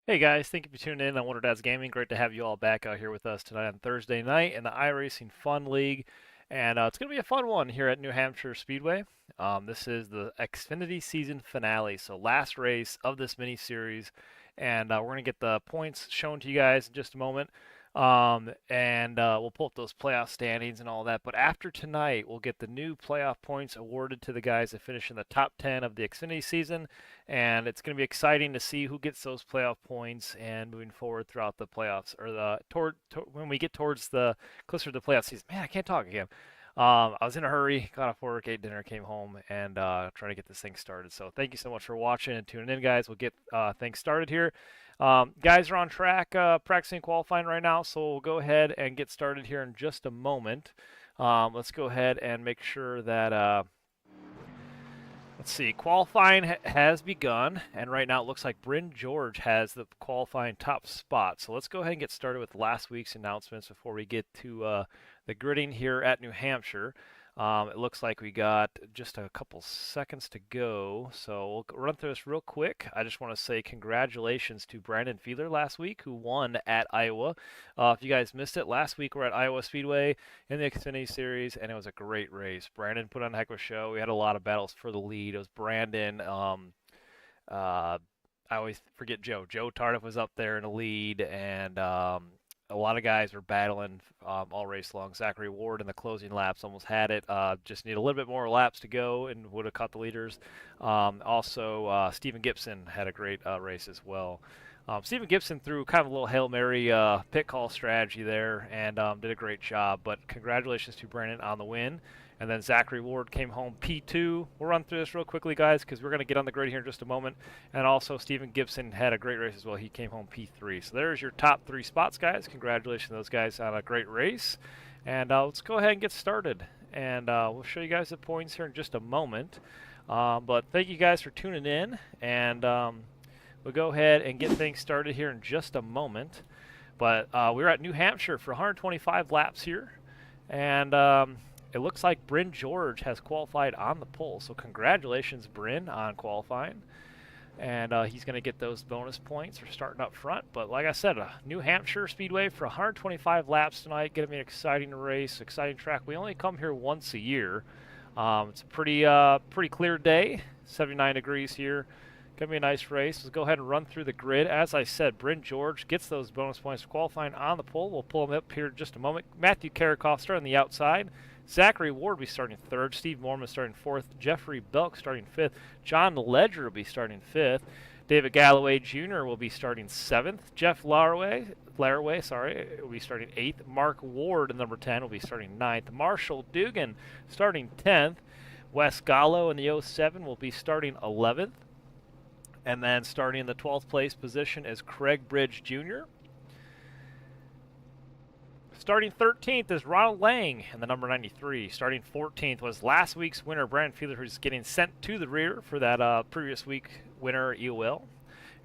Hey guys, thank you for tuning in on Wonder Dad's Gaming. Great to have you all back out here with us tonight on Thursday night in the iRacing Fun League. And it's going to be a fun one here at New Hampshire Speedway. This is the Xfinity season finale, so last race of this mini series. And we're going to get the points shown to you guys in just a moment. And we'll pull up those playoff standings and all that. But after tonight, we'll get the new playoff points awarded to the guys that finish in the top 10 of the Xfinity season. And it's going to be exciting to see who gets those playoff points and moving forward throughout the playoffs or when we get towards the closer to the playoff season. Man, I can't talk again. I was in a hurry, got off work, ate dinner, came home, and trying to get this thing started. So thank you so much for watching and tuning in, guys. We'll get things started here. Guys are on track, practicing qualifying right now, so we'll go ahead and get started here in just a moment. Let's go ahead and make sure that, let's see, qualifying has begun, and right now it looks like Bryn George has the qualifying top spot. So let's go ahead and get started with last week's announcements before we get to the gridding here at New Hampshire. It looks like we got just a couple seconds to go, so we'll run through this real quick. I just want to say congratulations to Brandon Fiedler last week, who won at Iowa. If you guys missed it, last week we're at Iowa Speedway in the Xfinity Series, and it was a great race. Brandon put on a heck of a show. We had a lot of battles for the lead. It was Brandon. I always forget Joe. Joe Tardif was up there in the lead, and a lot of guys were battling all race long. Zachary Ward in the closing laps almost had it. Just need a little bit more laps to go and would have caught the leaders. Also, Stephen Gibson had a great race as well. Stephen Gibson threw kind of a little Hail Mary pit call strategy there and did a great job. But congratulations to Brandon on the win. And then Zachary Ward came home P2. We'll run through this real quickly, guys, because we're going to get on the grid here in just a moment. And also, Stephen Gibson had a great race as well. He came home P3. So there's your top three spots, guys. Congratulations to those guys on a great race. And let's go ahead and get started. And we'll show you guys the points here in just a moment. But thank you guys for tuning in. And we'll go ahead and get things started here in just a moment. But we're at New Hampshire for 125 laps here. And it looks like Bryn George has qualified on the pole. So congratulations, Bryn, on qualifying. And he's going to get those bonus points for starting up front. But like I said, New Hampshire Speedway for 125 laps tonight. Going to be an exciting race, exciting track. We only come here once a year. It's a pretty clear day, 79 degrees here. Going to be a nice race. Let's go ahead and run through the grid. As I said, Bryn George gets those bonus points for qualifying on the pole. We'll pull him up here in just a moment. Matthew Karakoff starting on the outside. Zachary Ward will be starting third. Steve Mormon starting fourth. Jeffrey Belk starting fifth. John Ledger will be starting fifth. David Galloway Jr. will be starting seventh. Jeff Laraway, will be starting eighth. Mark Ward, number 10, will be starting ninth. Marshall Dugan starting 10th. Wes Gallo in the 07 will be starting 11th. And then starting in the 12th place position is Craig Bridge Jr. Starting 13th is Ronald Lang in the number 93. Starting 14th was last week's winner, Brandon Fiedler, who's getting sent to the rear for that previous week winner, EOL.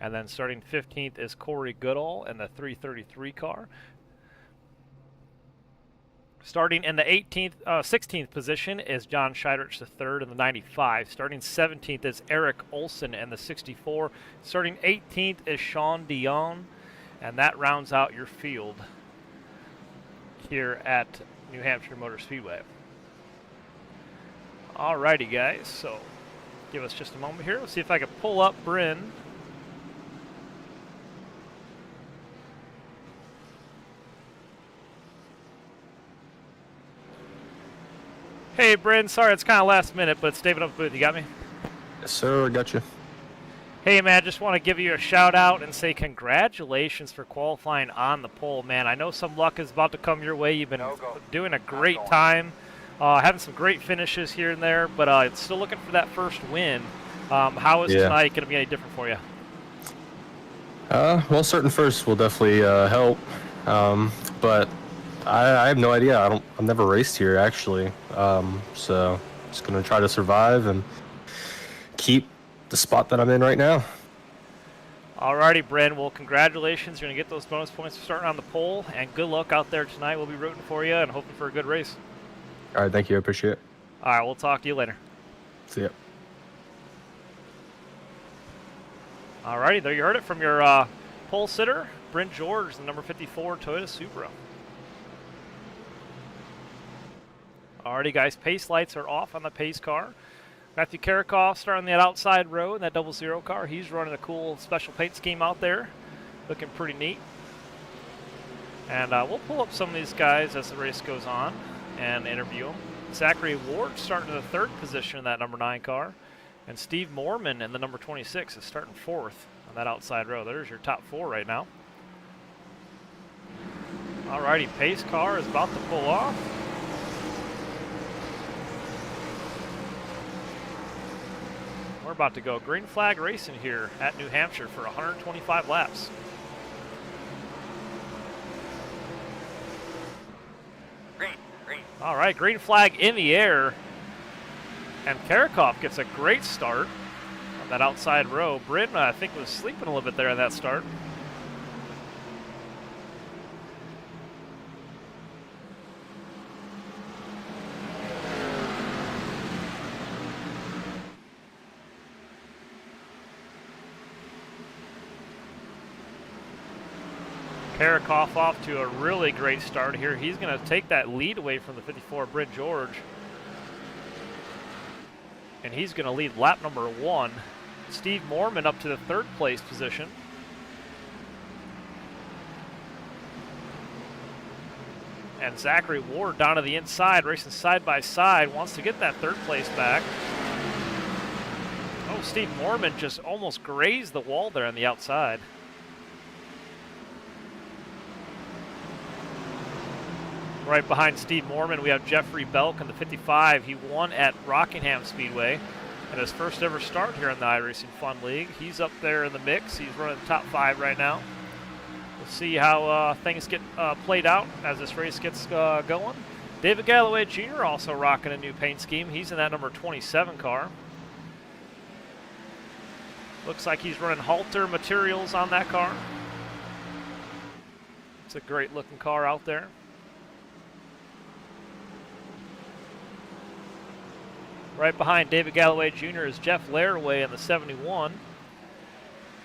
And then starting 15th is Corey Goodall in the 333 car. Starting in the 16th position is John Scheidrich III in the 95. Starting 17th is Eric Olson in the 64. Starting 18th is Sean Dion. And that rounds out your field here at New Hampshire Motor Speedway. Alrighty, guys. So give us just a moment here. Let's see if I can pull up Bryn. Hey, Bryn, sorry it's kind of last minute, but it's David up the booth. You got me? Yes, sir. I got you. Hey, man, just want to give you a shout out and say congratulations for qualifying on the pole, man. I know some luck is about to come your way. You've been doing a great time, having some great finishes here and there, but still looking for that first win. How is tonight going to be any different for you? Well, starting first will definitely help, but I have no idea. I've never raced here actually, so just gonna try to survive and keep the spot that I'm in right now. Alrighty, Bryn. Well, congratulations. You're going to get those bonus points for starting on the pole, and good luck out there tonight. We'll be rooting for you and hoping for a good race. All right, thank you. I appreciate it. All right, we'll talk to you later. See ya. Alrighty, there you heard it from your pole sitter, Bryn George, the number 54 Toyota Supra. Alrighty, guys, pace lights are off on the pace car. Matthew Karakoff starting that outside row in that 00 car. He's running a cool special paint scheme out there. Looking pretty neat. And we'll pull up some of these guys as the race goes on and interview them. Zachary Ward starting in the 3rd position in that number 9 car. And Steve Morman in the number 26 is starting 4th on that outside row. There's your top 4 right now. Alrighty, pace car is about to pull off. We're about to go green flag racing here at New Hampshire for 125 laps. Green. All right, green flag in the air. And Karakoff gets a great start on that outside row. Bryn, I think, was sleeping a little bit there on that start. Karakoff off to a really great start here. He's going to take that lead away from the 54 Bryn George. And he's going to lead lap number 1. Steve Morman up to the 3rd place position. And Zachary Ward down to the inside, racing side by side, wants to get that 3rd place back. Oh, Steve Morman just almost grazed the wall there on the outside. Right behind Steve Morman, we have Jeffrey Belk in the 55. He won at Rockingham Speedway and his first ever start here in the iRacing Fun League. He's up there in the mix. He's running the top 5 right now. We'll see how things get played out as this race gets going. David Galloway Jr. also rocking a new paint scheme. He's in that number 27 car. Looks like he's running halter materials on that car. It's a great looking car out there. Right behind David Galloway Jr. is Jeff Laraway in the 71.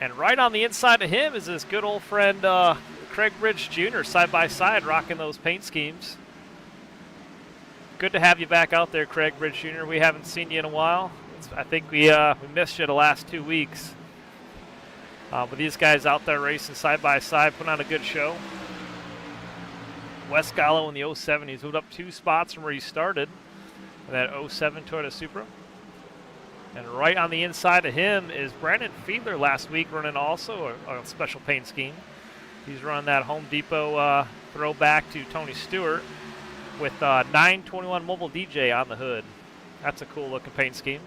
And right on the inside of him is his good old friend Craig Bridge Jr. side by side rocking those paint schemes. Good to have you back out there, Craig Bridge Jr. We haven't seen you in a while. I think we missed you the last 2 weeks. But these guys out there racing side by side, putting on a good show. Wes Gallo in the 07, he's moved up 2 spots from where he started. That 07 Toyota Supra. And right on the inside of him is Brandon Fiedler last week running also a special paint scheme. He's running that Home Depot throwback to Tony Stewart with 921 Mobile DJ on the hood. That's a cool looking paint scheme.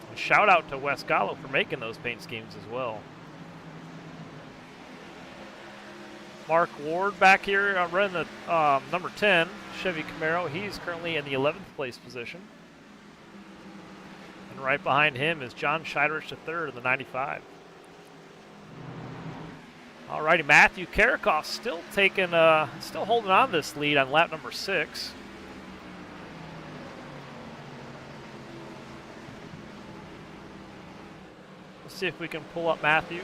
And shout out to Wes Gallo for making those paint schemes as well. Mark Ward back here running the number 10 Chevy Camaro. He's currently in the 11th place position. And right behind him is John Scheidrich III in the 95. Alrighty, Matthew Karakoff still still holding on this lead on lap number 6. Let's see if we can pull up Matthew.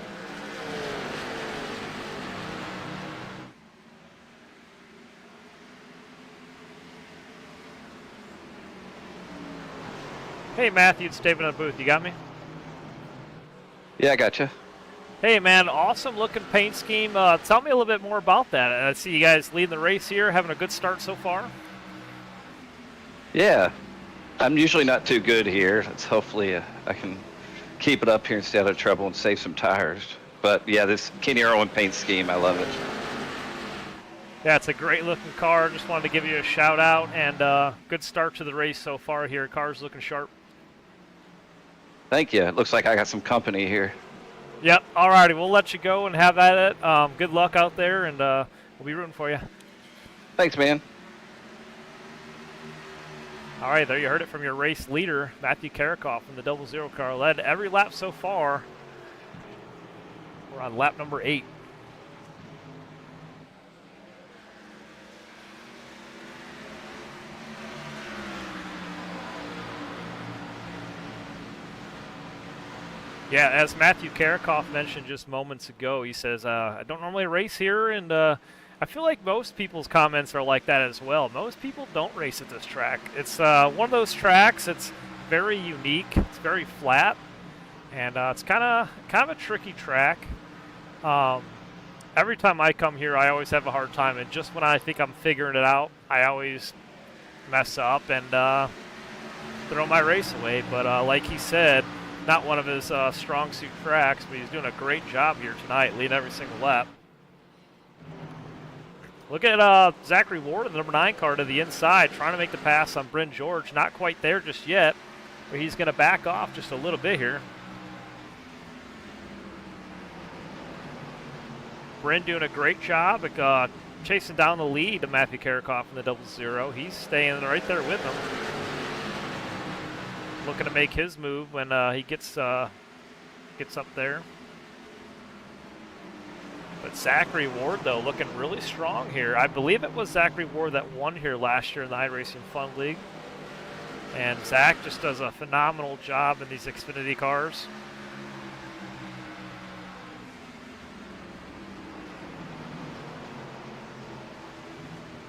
Hey Matthew, it's David in the booth. You got me? Yeah, I gotcha. Hey man, awesome looking paint scheme. Tell me a little bit more about that. I see you guys leading the race here, having a good start so far. Yeah, I'm usually not too good here. It's hopefully I can keep it up here and stay out of trouble and save some tires. But yeah, this Kenny Irwin paint scheme, I love it. Yeah, it's a great looking car. Just wanted to give you a shout out and good start to the race so far here. Car's looking sharp. Thank you. It looks like I got some company here. Yep. All righty. We'll let you go and have at it. Good luck out there, and we'll be rooting for you. Thanks, man. All right. There you heard it from your race leader, Matthew Karakoff in the 00 car. Led every lap so far. We're on lap number 8. Yeah, as Matthew Karakoff mentioned just moments ago, he says, I don't normally race here, and I feel like most people's comments are like that as well. Most people don't race at this track. It's one of those tracks, it's very unique, it's very flat, and it's kind of a tricky track. Um, every time I come here, I always have a hard time, and just when I think I'm figuring it out, I always mess up and throw my race away. But like he said, not one of his strong suit tracks, but he's doing a great job here tonight, leading every single lap. Look at Zachary Ward in the number 9 car to the inside, trying to make the pass on Bryn George. Not quite there just yet, but he's going to back off just a little bit here. Bryn doing a great job at chasing down the lead to Matthew Karakoff in the 00. He's staying right there with him. Looking to make his move when he gets up there. But Zachary Ward, though, looking really strong here. I believe it was Zachary Ward that won here last year in the iRacing Fun League. And Zach just does a phenomenal job in these Xfinity cars.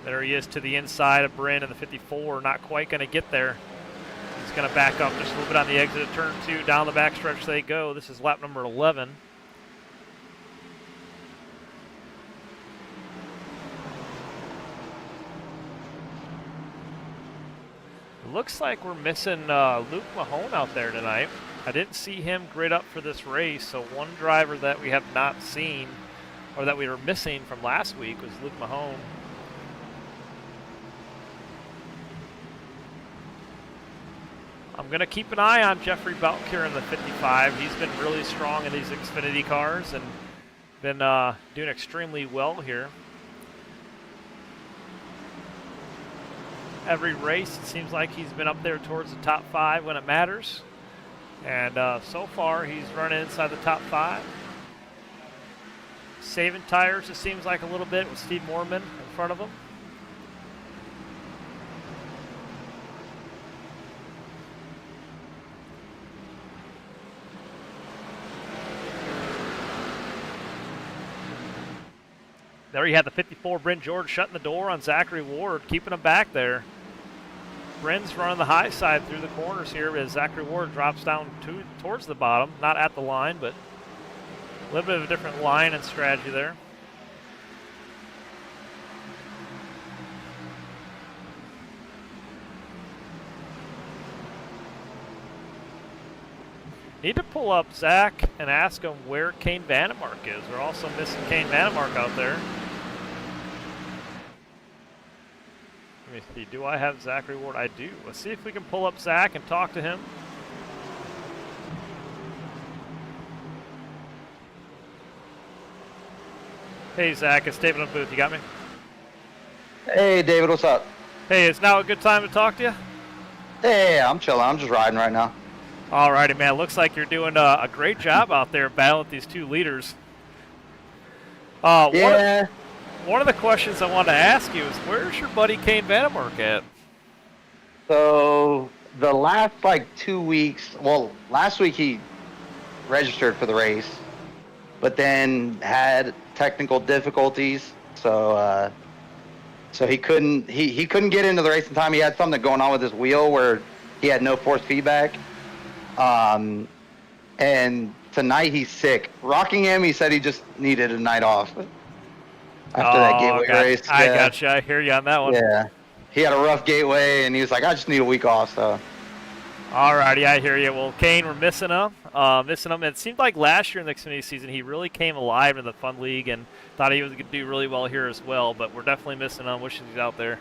There he is to the inside of Bryn in the 54. Not quite going to get there. He's going to back up just a little bit on the exit of turn 2. Down the backstretch they go. This is lap number 11. It looks like we're missing Luke Mahone out there tonight. I didn't see him grid up for this race, so one driver that we have not seen, or that we were missing from last week, was Luke Mahone. I'm going to keep an eye on Jeffrey Belk here in the 55. He's been really strong in these Xfinity cars and been doing extremely well here. Every race, it seems like he's been up there towards the top 5 when it matters. And so far, he's running inside the top 5. Saving tires, it seems like a little bit, with Steve Moorman in front of him. There you have the 54, Bryn George shutting the door on Zachary Ward, keeping him back there. Bryn's running the high side through the corners here as Zachary Ward drops down towards the bottom. Not at the line, but a little bit of a different line and strategy there. Need to pull up Zach and ask him where Kane Vandemark is. We're also missing Kane Vandemark out there. Let me see, do I have Zachary Ward? I do. Let's see if we can pull up Zach and talk to him. Hey Zach, it's David on booth. You got me? Hey, David, what's up? Hey, is now a good time to talk to you? Hey, I'm chilling. I'm just riding right now. Alrighty, man. Looks like you're doing a great job out there battling with these two leaders. Yeah. One of the questions I wanted to ask you is, where's your buddy Kane Vandemark at? So the last 2 weeks, well, last week he registered for the race, but then had technical difficulties, so he couldn't get into the race in time. He had something going on with his wheel where he had no force feedback. And tonight he's sick. Rockingham, he said he just needed a night off after that gateway race. I gotcha. I hear you on that one. Yeah. He had a rough gateway, and he was like, I just need a week off. So. Alrighty, I hear you. Well, Kane, we're missing him. It seemed like last year in the Xfinity season, he really came alive in the Fun League and thought he was going to do really well here as well, but we're definitely missing him. Wishing he's out there.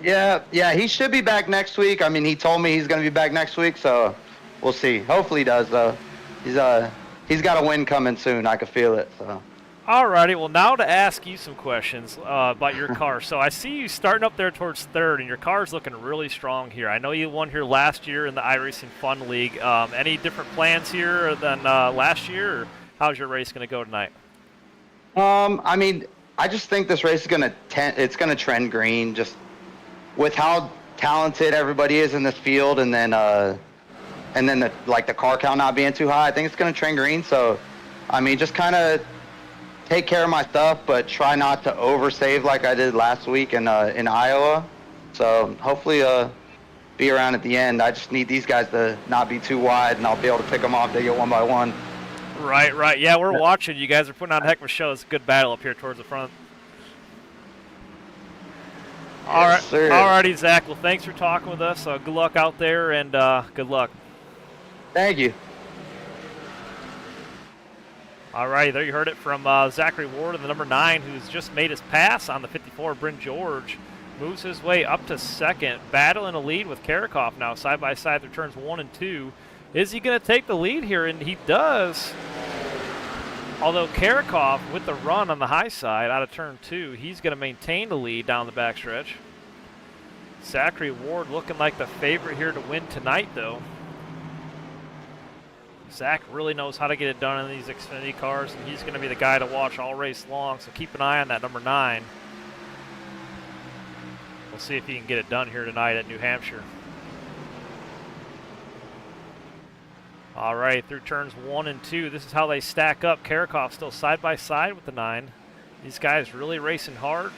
Yeah, he should be back next week. I mean, he told me he's going to be back next week, so we'll see. Hopefully he does, though. He's got a win coming soon. I can feel it. So. Alrighty, well, now to ask you some questions about your car. So I see you starting up there towards third, and your car's looking really strong here. I know you won here last year in the iRacing Fun League. Any different plans here than last year, or how's your race going to go tonight? I mean, I just think this race is going to trend green, just with how talented everybody is in this field, and then and then the car count not being too high, I think it's going to trend green. So, I mean, just kind of take care of my stuff, but try not to oversave like I did last week in Iowa. So hopefully be around at the end. I just need these guys to not be too wide, and I'll be able to pick them off. They get one by one. Right, right. Yeah, we're watching. You guys are putting on a heck of a show. It's a good battle up here towards the front. All right, sir. all righty, Zach. Well, thanks for talking with us. Good luck out there, and good luck. Thank you. All right, there you heard it from Zachary Ward, and the number 9, who's just made his pass on the 54. Bryn George moves his way up to second, battling a lead with Karakov now, side by side through turns 1 and 2. Is he going to take the lead here? And he does. Although Karakov, with the run on the high side out of turn 2, he's going to maintain the lead down the backstretch. Zachary Ward looking like the favorite here to win tonight, though. Zach really knows how to get it done in these Xfinity cars, and he's going to be the guy to watch all race long, so keep an eye on that number 9. We'll see if he can get it done here tonight at New Hampshire. All right, through turns 1 and 2, this is how they stack up. Karakov still side by side with the 9. These guys really racing hard.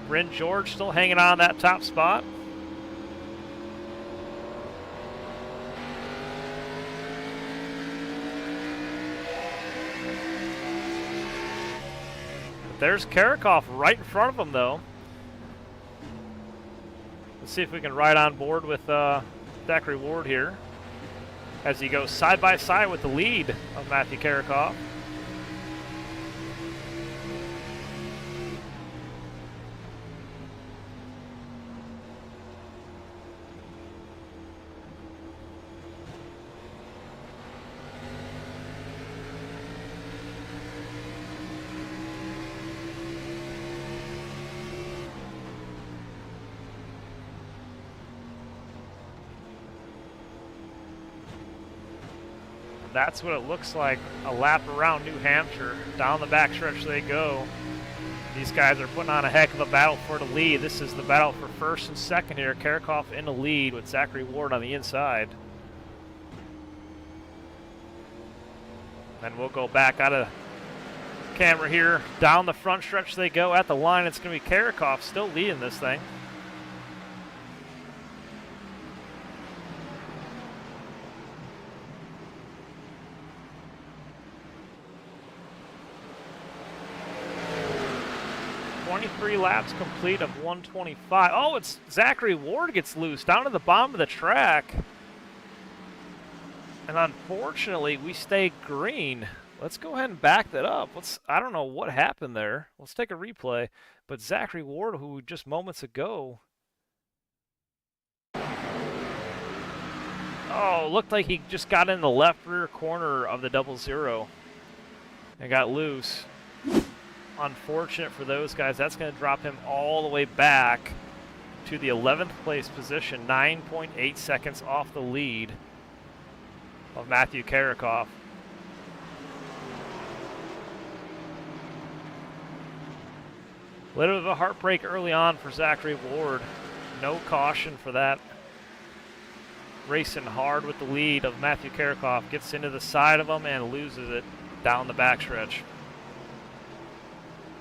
Bryn George still hanging on that top spot. But there's Karakov right in front of him, though. Let's see if we can ride on board with Zachary Ward here as he goes side by side with the lead of Matthew Karakov. That's what it looks like, a lap around New Hampshire. Down the backstretch they go. These guys are putting on a heck of a battle for the lead. This is the battle for first and second here. Karakov in the lead with Zachary Ward on the inside. And we'll go back out of camera here. Down the front stretch they go. At the line, it's going to be Karakov still leading this thing. Three laps complete of 125. Oh, it's Zachary Ward gets loose down to the bottom of the track. And unfortunately, we stay green. Let's go ahead and back that up. I don't know what happened there. Let's take a replay. But Zachary Ward, who just moments ago. Oh, looked like he just got in the left rear corner of the 00 and got loose. Unfortunate for those guys. That's going to drop him all the way back to the 11th place position, 9.8 seconds off the lead of Matthew Karakov. A little bit of a heartbreak early on for Zachary Ward. No caution for that. Racing hard with the lead of Matthew Karakov. Gets into the side of him and loses it down the backstretch.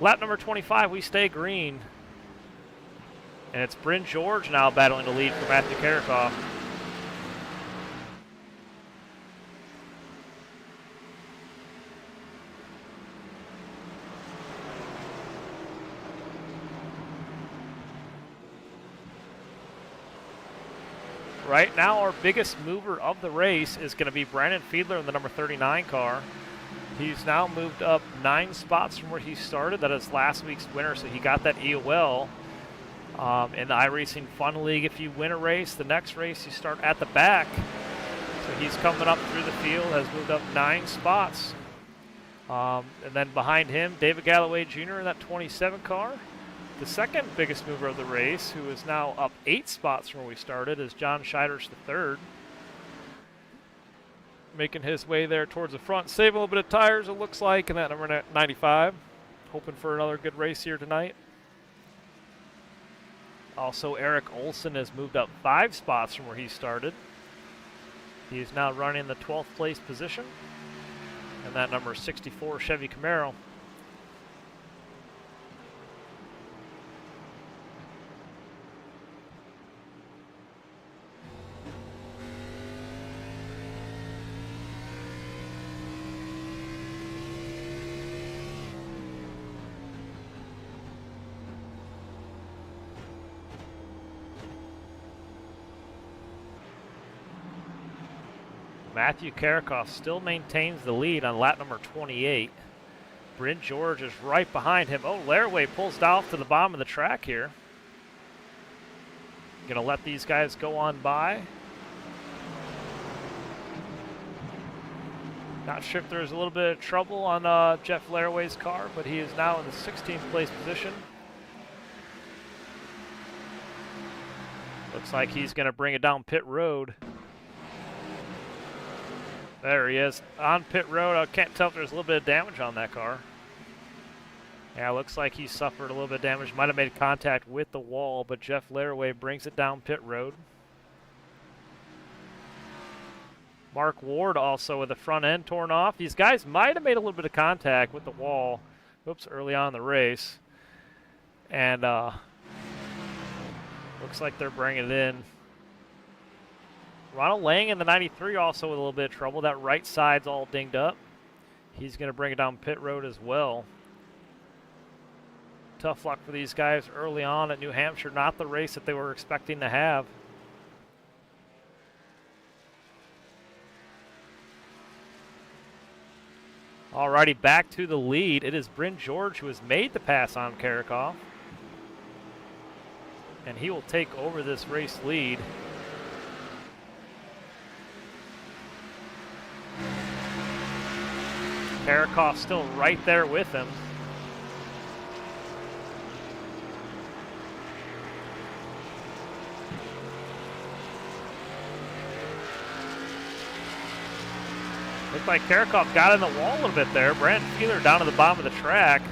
Lap number 25, we stay green. And it's Bryn George now battling the lead for Matthew Karakov. Right now, our biggest mover of the race is going to be Brandon Fiedler in the number 39 car. He's now moved up 9 spots from where he started. That is last week's winner, so he got that EOL. In the iRacing Fun League, if you win a race, the next race you start at the back. So he's coming up through the field, has moved up 9 spots. And then behind him, David Galloway Jr. in that 27 car. The second biggest mover of the race, who is now up 8 spots from where we started, is John Scheiders III. Making his way there towards the front. Saving a little bit of tires, it looks like, in that number 95. Hoping for another good race here tonight. Also, Eric Olson has moved up 5 spots from where he started. He is now running the 12th place position. And that number 64 Chevy Camaro. Matthew Karakoff still maintains the lead on lap number 28. Bryn George is right behind him. Oh, Laraway pulls off to the bottom of the track here. Gonna let these guys go on by. Not sure if there's a little bit of trouble on Jeff Laraway's car, but he is now in the 16th place position. Looks like he's gonna bring it down pit road. There he is, on pit road. I can't tell if there's a little bit of damage on that car. Yeah, looks like he suffered a little bit of damage. Might have made contact with the wall, but Jeff Laraway brings it down pit road. Mark Ward also with the front end torn off. These guys might have made a little bit of contact with the wall. Oops, early on in the race. And looks like they're bringing it in. Ronald Lang in the 93 also with a little bit of trouble. That right side's all dinged up. He's going to bring it down pit road as well. Tough luck for these guys early on at New Hampshire. Not the race that they were expecting to have. Alrighty, back to the lead. It is Bryn George who has made the pass on Karakoff. And he will take over this race lead. Karakoff still right there with him. Looks like Karakoff got in the wall a little bit there. Brandon Feeler down to the bottom of the track.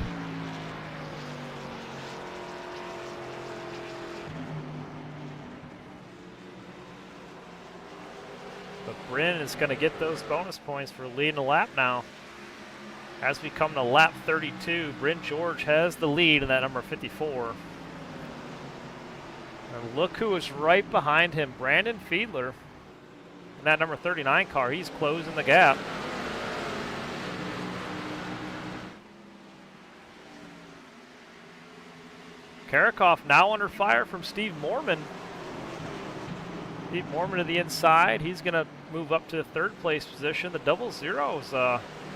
But Bryn is going to get those bonus points for leading the lap now. As we come to lap 32, Bryn George has the lead in that number 54. And look who is right behind him, Brandon Fiedler. In that number 39 car, he's closing the gap. Karakoff now under fire from Steve Mormon. Steve Mormon to the inside. He's going to move up to the 3rd place position. The double zeros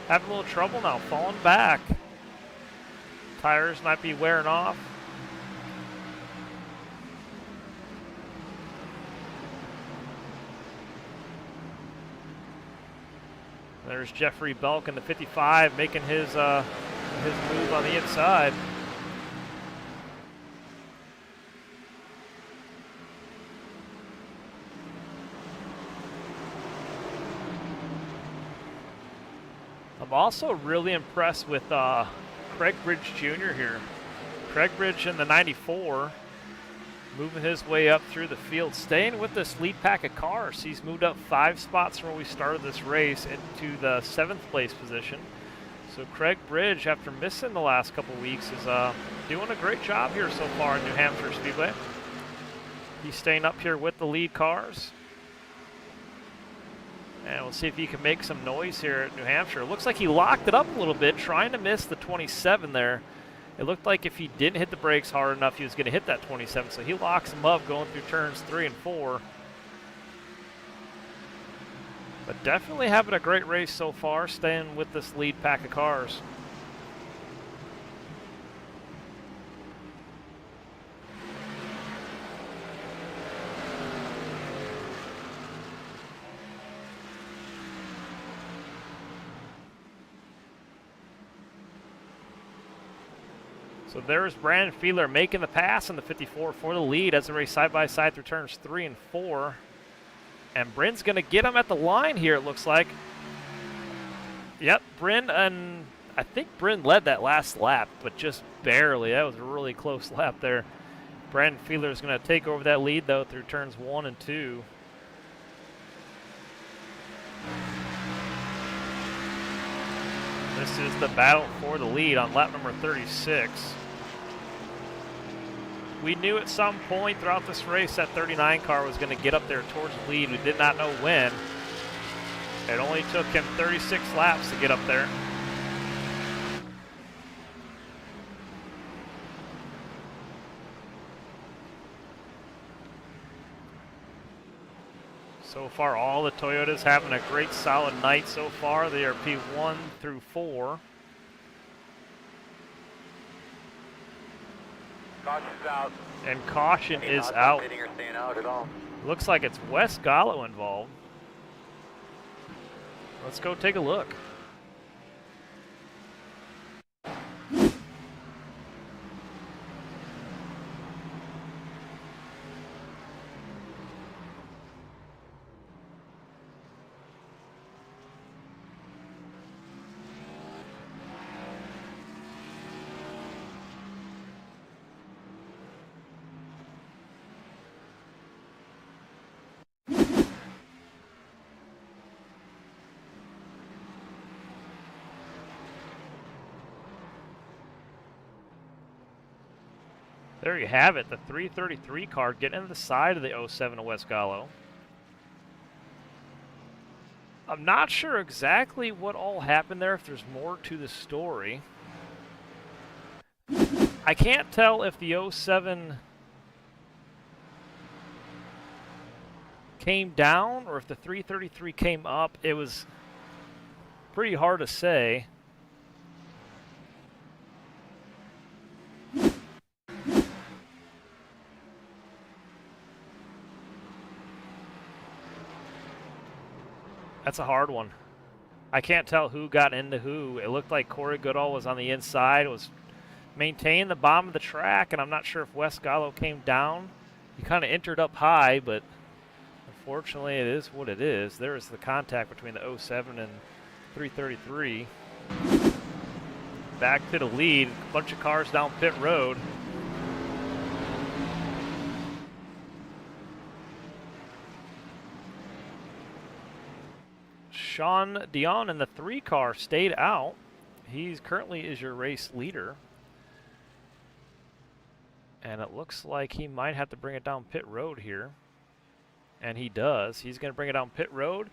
having a little trouble now, falling back. Tires might be wearing off. There's Jeffrey Belk in the 55 making his move on the inside. I'm also really impressed with Craig Bridge Jr. here. Craig Bridge in the 94, moving his way up through the field, staying with this lead pack of cars. He's moved up 5 spots from where we started this race into the 7th place position. So Craig Bridge, after missing the last couple weeks, is doing a great job here so far in New Hampshire Speedway. He's staying up here with the lead cars. And we'll see if he can make some noise here at New Hampshire. Looks like he locked it up a little bit, trying to miss the 27 there. It looked like if he didn't hit the brakes hard enough, he was going to hit that 27. So he locks him up going through turns 3 and 4. But definitely having a great race so far, staying with this lead pack of cars. So there's Brandon Fiedler making the pass in the 54 for the lead as they race side by side through turns 3 and 4. And Bryn's going to get him at the line here, it looks like. Yep, Bryn, and I think Bryn led that last lap, but just barely. That was a really close lap there. Brandon Fiedler is going to take over that lead, though, through turns 1 and 2. This is the battle for the lead on lap number 36. We knew at some point throughout this race that 39 car was going to get up there towards the lead. We did not know when. It only took him 36 laps to get up there. So far, all the Toyotas having a great solid night so far. They are P1 through 4. Caution's out. And caution is Not out. pitting or staying out at all. Looks like it's Wes Gallo involved. Let's go take a look. There you have it, the 333 car getting into the side of the 07 of Wes Gallo. I'm not sure exactly what all happened there, if there's more to the story. I can't tell if the 07 came down or if the 333 came up. It was pretty hard to say. That's a hard one. I can't tell who got into who. It looked like Corey Goodall was on the inside, was maintaining the bottom of the track, and I'm not sure if Wes Gallo came down. He kind of entered up high, but unfortunately it is what it is. There is the contact between the 07 and 333. Back to the lead, a bunch of cars down pit road. Sean Dion in the 3 car stayed out. He currently is your race leader. And it looks like he might have to bring it down pit road here. And he does. He's going to bring it down pit road.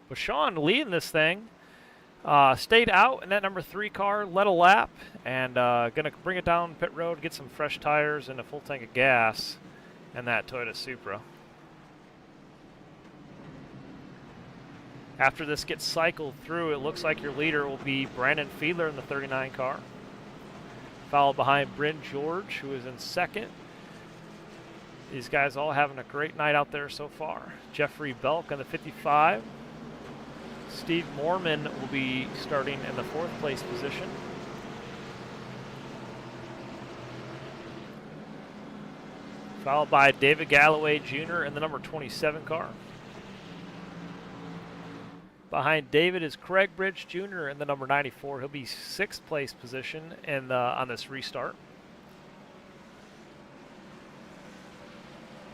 But Sean leading this thing. Stayed out in that number 3 car, led a lap. And going to bring it down pit road, get some fresh tires and a full tank of gas in that Toyota Supra. After this gets cycled through, it looks like your leader will be Brandon Fiedler in the 39 car. Followed behind Bryn George, who is in second. These guys all having a great night out there so far. Jeffrey Belk in the 55. Steve Mormon will be starting in the 4th place position. Followed by David Galloway Jr. in the number 27 car. Behind David is Craig Bridge Jr. in the number 94. He'll be 6th place position on this restart.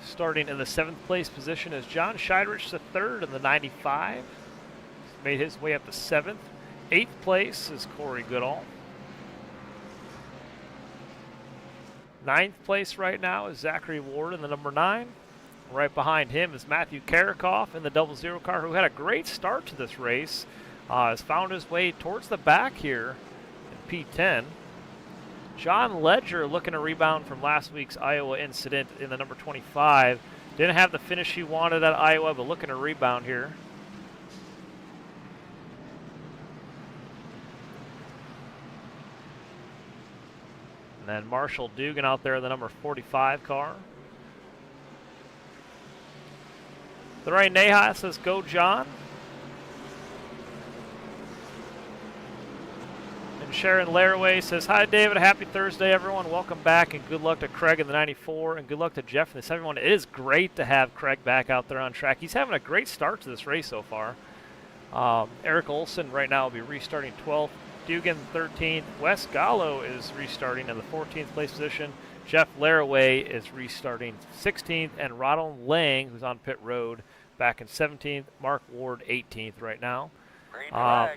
Starting in the 7th place position is John Scheidrich III in the 95. Made his way up to 7th. 8th place is Corey Goodall. 9th place right now is Zachary Ward in the number 9. Right behind him is Matthew Karakoff in the 00 car, who had a great start to this race. Has found his way towards the back here in P10. John Ledger looking to rebound from last week's Iowa incident in the number 25. Didn't have the finish he wanted at Iowa, but looking to rebound here. And then Marshall Dugan out there in the number 45 car. Lorraine Neha says, "Go John." And Sharon Laraway says, "Hi David, happy Thursday everyone. Welcome back and good luck to Craig in the 94 and good luck to Jeff in the 71. It is great to have Craig back out there on track. He's having a great start to this race so far. Eric Olson right now will be restarting 12th. Dugan 13th. Wes Gallo is restarting in the 14th place position. Jeff Laraway is restarting 16th, and Ronald Lang, who's on pit road, back in 17th. Mark Ward 18th right now.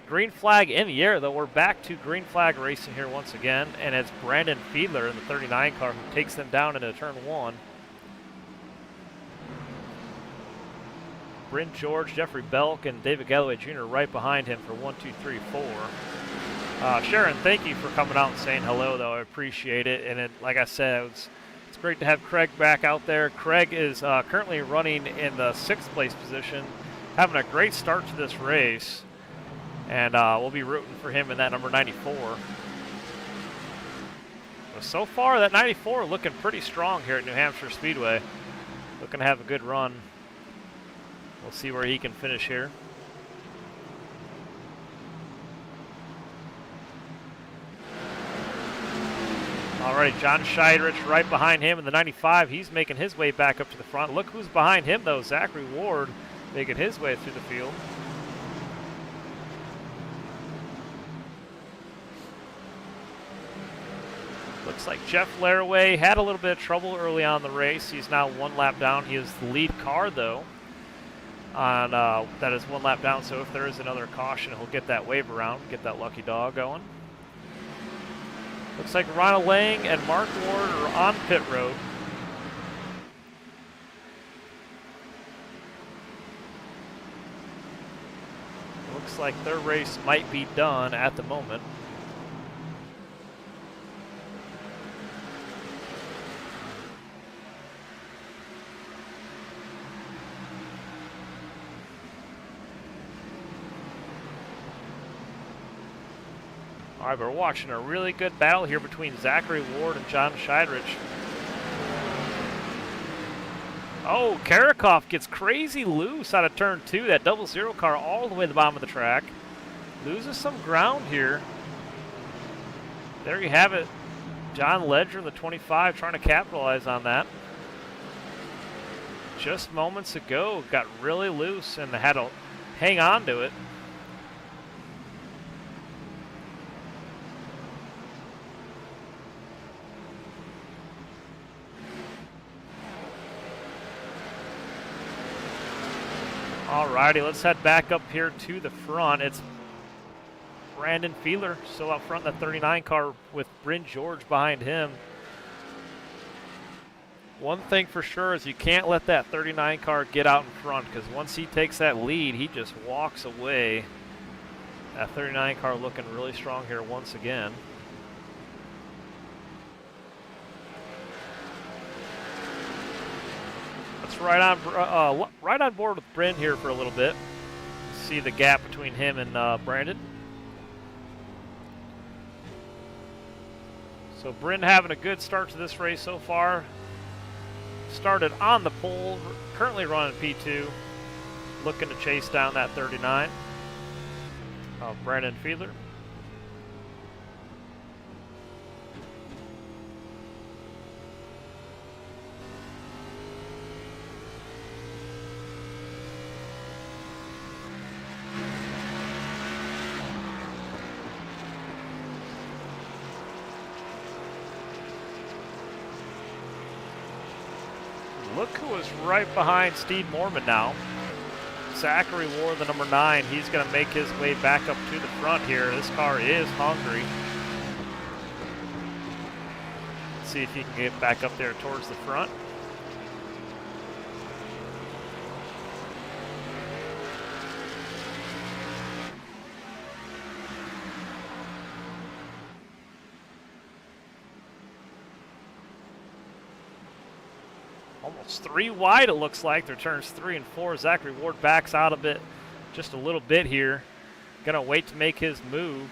Green flag in the air, though. We're back to green flag racing here once again, and it's Brandon Fiedler in the 39 car who takes them down into turn 1. Bryn George, Jeffrey Belk, and David Galloway Jr. right behind him for 1, 2, 3, 4. Sharon, thank you for coming out and saying hello, though. I appreciate it. And like I said, it's great to have Craig back out there. Craig is currently running in the 6th place position, having a great start to this race. And we'll be rooting for him in that number 94. But so far, that 94 looking pretty strong here at New Hampshire Speedway. Looking to have a good run. We'll see where he can finish here. Alrighty, John Scheidrich right behind him in the 95. He's making his way back up to the front. Look who's behind him, though. Zachary Ward making his way through the field. Looks like Jeff Laraway had a little bit of trouble early on in the race. He's now 1 lap down. He is the lead car, though. That is 1 lap down, so if there is another caution, he'll get that wave around, get that lucky dog going. Looks like Ronald Lang and Mark Ward are on pit road. Looks like their race might be done at the moment. All right, we're watching a really good battle here between Zachary Ward and John Scheidrich. Oh, Karikoff gets crazy loose out of turn 2. That 00 car all the way to the bottom of the track. Loses some ground here. There you have it. John Ledger in the 25 trying to capitalize on that. Just moments ago, got really loose and had to hang on to it. Alrighty, let's head back up here to the front. It's Brandon Fiedler still out front in the 39 car with Bryn George behind him. One thing for sure is you can't let that 39 car get out in front, because once he takes that lead, he just walks away. That 39 car looking really strong here once again. Right on board with Bryn here for a little bit. See the gap between him and Brandon. So Bryn having a good start to this race so far. Started on the pole, currently running P2, looking to chase down that 39 of Brandon Fiedler. Look who is right behind Steve Mormon now. Zachary Ward, the number 9. He's going to make his way back up to the front here. This car is hungry. Let's see if he can get back up there towards the front. Almost 3 wide, it looks like. They're turns 3 and 4. Zachary Ward backs out a bit, just a little bit here. Gonna wait to make his move.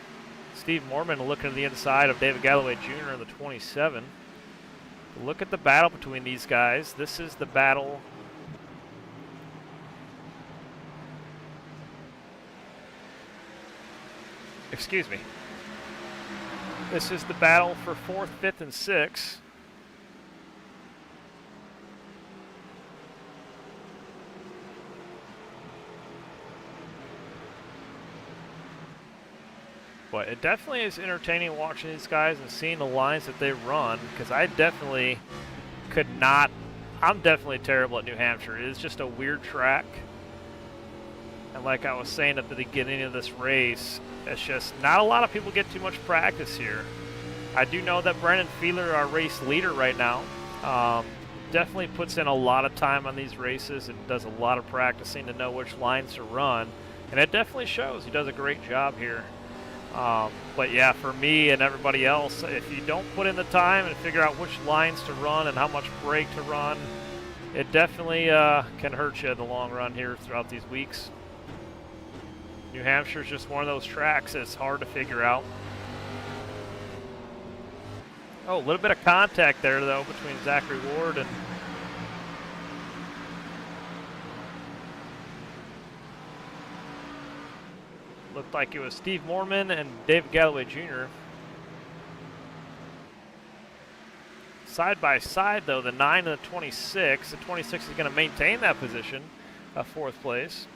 Steve Mormon looking to the inside of David Galloway Jr. in the 27. Look at the battle between these guys. This is the battle. Excuse me. This is the battle for 4th, 5th, and 6th. But it definitely is entertaining watching these guys and seeing the lines that they run, because I definitely could not. I'm definitely terrible at New Hampshire. It is just a weird track. And like I was saying at the beginning of this race, it's just not a lot of people get too much practice here. I do know that Brandon Feeler, our race leader right now, definitely puts in a lot of time on these races and does a lot of practicing to know which lines to run. And it definitely shows. He does a great job here. But yeah, for me and everybody else, if you don't put in the time and figure out which lines to run and how much brake to run, it definitely can hurt you in the long run here throughout these weeks. New Hampshire is just one of those tracks that's hard to figure out. Oh, a little bit of contact there, though, between Zachary Ward and looked like it was Steve Mormon and David Galloway Jr. Side by side, though, the 9 and the 26. The 26 is going to maintain that position of fourth place.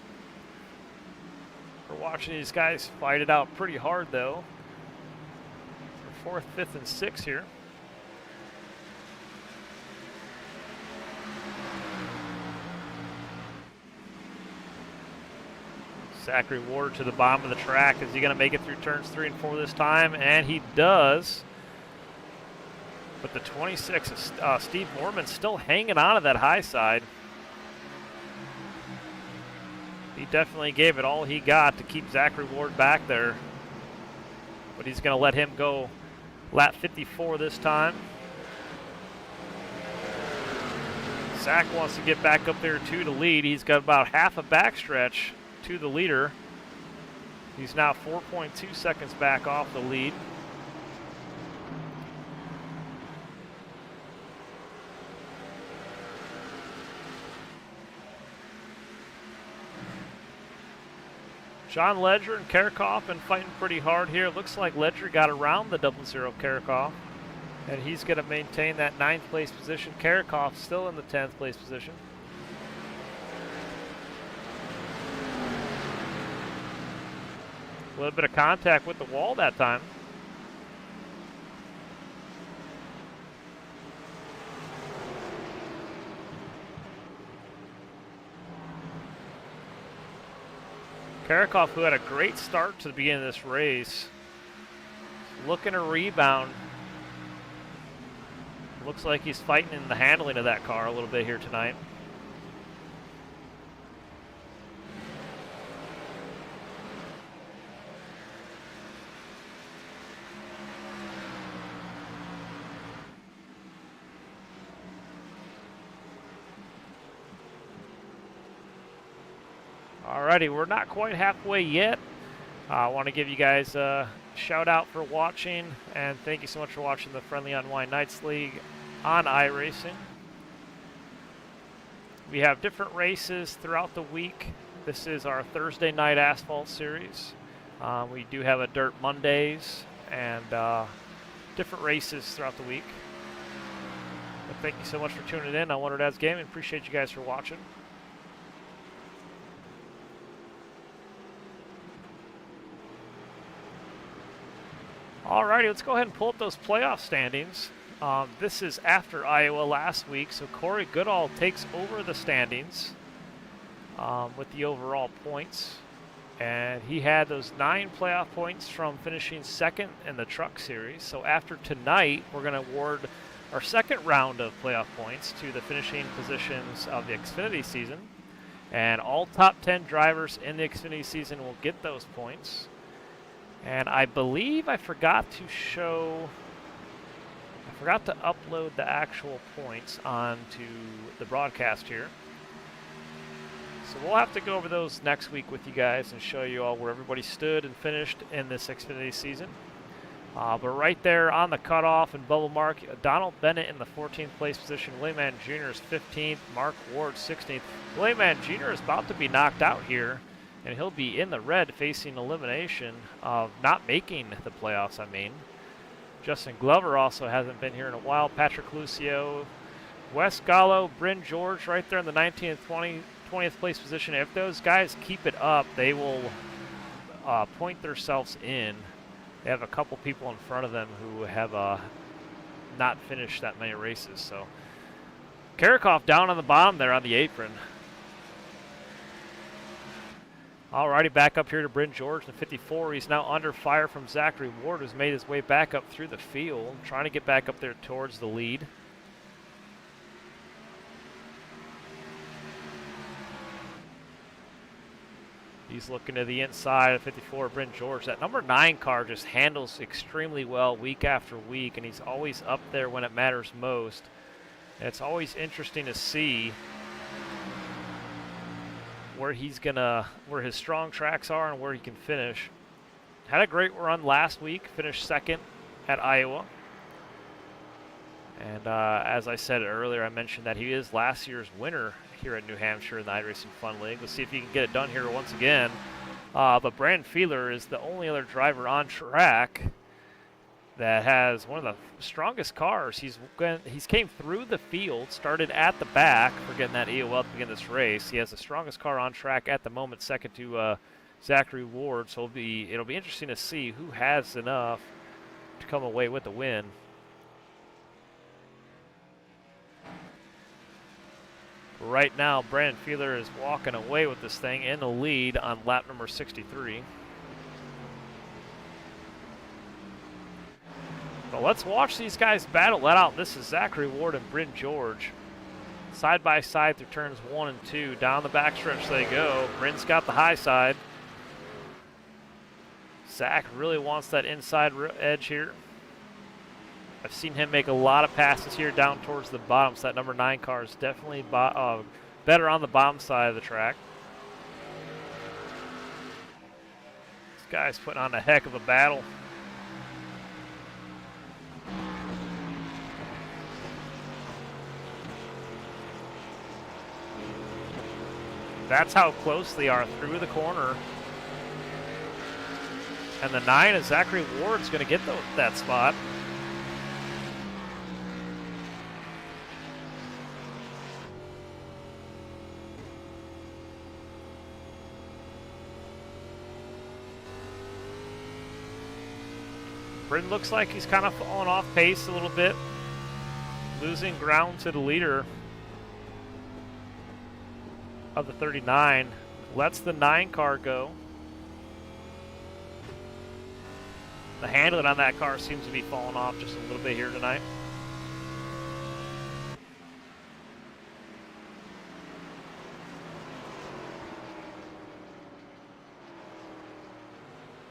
We're watching these guys fight it out pretty hard, though. For fourth, fifth, and sixth here. Zachary Ward to the bottom of the track. Is he going to make it through turns 3 and 4 this time? And he does. But the 26 is Steve Mormon still hanging on to that high side. He definitely gave it all he got to keep Zachary Ward back there. But he's going to let him go lap 54 this time. Zach wants to get back up there too to lead. He's got about half a backstretch to the leader. He's now 4.2 seconds back off the lead. John Ledger and Karakoff been fighting pretty hard here. Looks like Ledger got around the 00 Karakoff, and he's going to maintain that 9th place position. Karakoff still in the 10th place position. A little bit of contact with the wall that time. Karakoff, who had a great start to the beginning of this race, looking to rebound. Looks like he's fighting in the handling of that car a little bit here tonight. Alrighty, we're not quite halfway yet. I want to give you guys a shout out for watching, and thank you so much for watching the Friendly Unwind Nights League on iRacing. We have different races throughout the week. This is our Thursday night asphalt series. We do have a Dirt Mondays and different races throughout the week. But thank you so much for tuning in on Wonder Dad's Gaming. Appreciate you guys for watching. Alrighty, let's go ahead and pull up those playoff standings. This is after Iowa last week, so Corey Goodall takes over the standings with the overall points. And he had those 9 playoff points from finishing second in the Truck Series. So after tonight, we're going to award our second round of playoff points to the finishing positions of the Xfinity season. And all top 10 drivers in the Xfinity season will get those points. And I believe I forgot to upload the actual points onto the broadcast here. So we'll have to go over those next week with you guys and show you all where everybody stood and finished in this Xfinity season. But right there on the cutoff and bubble mark, Donald Bennett in the 14th place position, Willie Jr. is 15th, Mark Ward 16th. Willie Jr. is about to be knocked out here, and he'll be in the red facing elimination of not making the playoffs, Justin Glover also hasn't been here in a while. Patrick Lucio, Wes Gallo, Bryn George right there in the 19th, 20th place position. If those guys keep it up, they will point themselves in they have a couple people in front of them who have not finished that many races. So Karakov down on the bottom there on the apron. Alrighty, back up here to Bryn George in the 54. He's now under fire from Zachary Ward, who's made his way back up through the field, trying to get back up there towards the lead. He's looking to the inside of 54, Bryn George. That number 9 car just handles extremely well week after week, and he's always up there when it matters most. And it's always interesting to see where his strong tracks are and where he can finish. Had a great run last week, finished second at Iowa. And as I said earlier, I mentioned that he is last year's winner here at New Hampshire in the iRacing Fun League. Let's see if he can get it done here once again. But Brandon Fiedler is the only other driver on track that has one of the strongest cars. He's came through the field, started at the back for getting that EOL to begin this race. He has the strongest car on track at the moment, second to Zachary Ward. So it'll be interesting to see who has enough to come away with the win. Right now, Brandon Fiedler is walking away with this thing in the lead on lap number 63. But let's watch these guys battle it out. This is Zachary Ward and Bryn George. Side by side through turns 1 and 2. Down the backstretch they go. Bryn's got the high side. Zach really wants that inside edge here. I've seen him make a lot of passes here down towards the bottom, so that number 9 car is definitely better on the bottom side of the track. This guy's putting on a heck of a battle. That's how close they are through the corner. And the 9 is Zachary Ward's going to get that spot. Bryn looks like he's kind of falling off pace a little bit, losing ground to the leader of the 39. Lets the 9 car go. The handling on that car seems to be falling off just a little bit here tonight.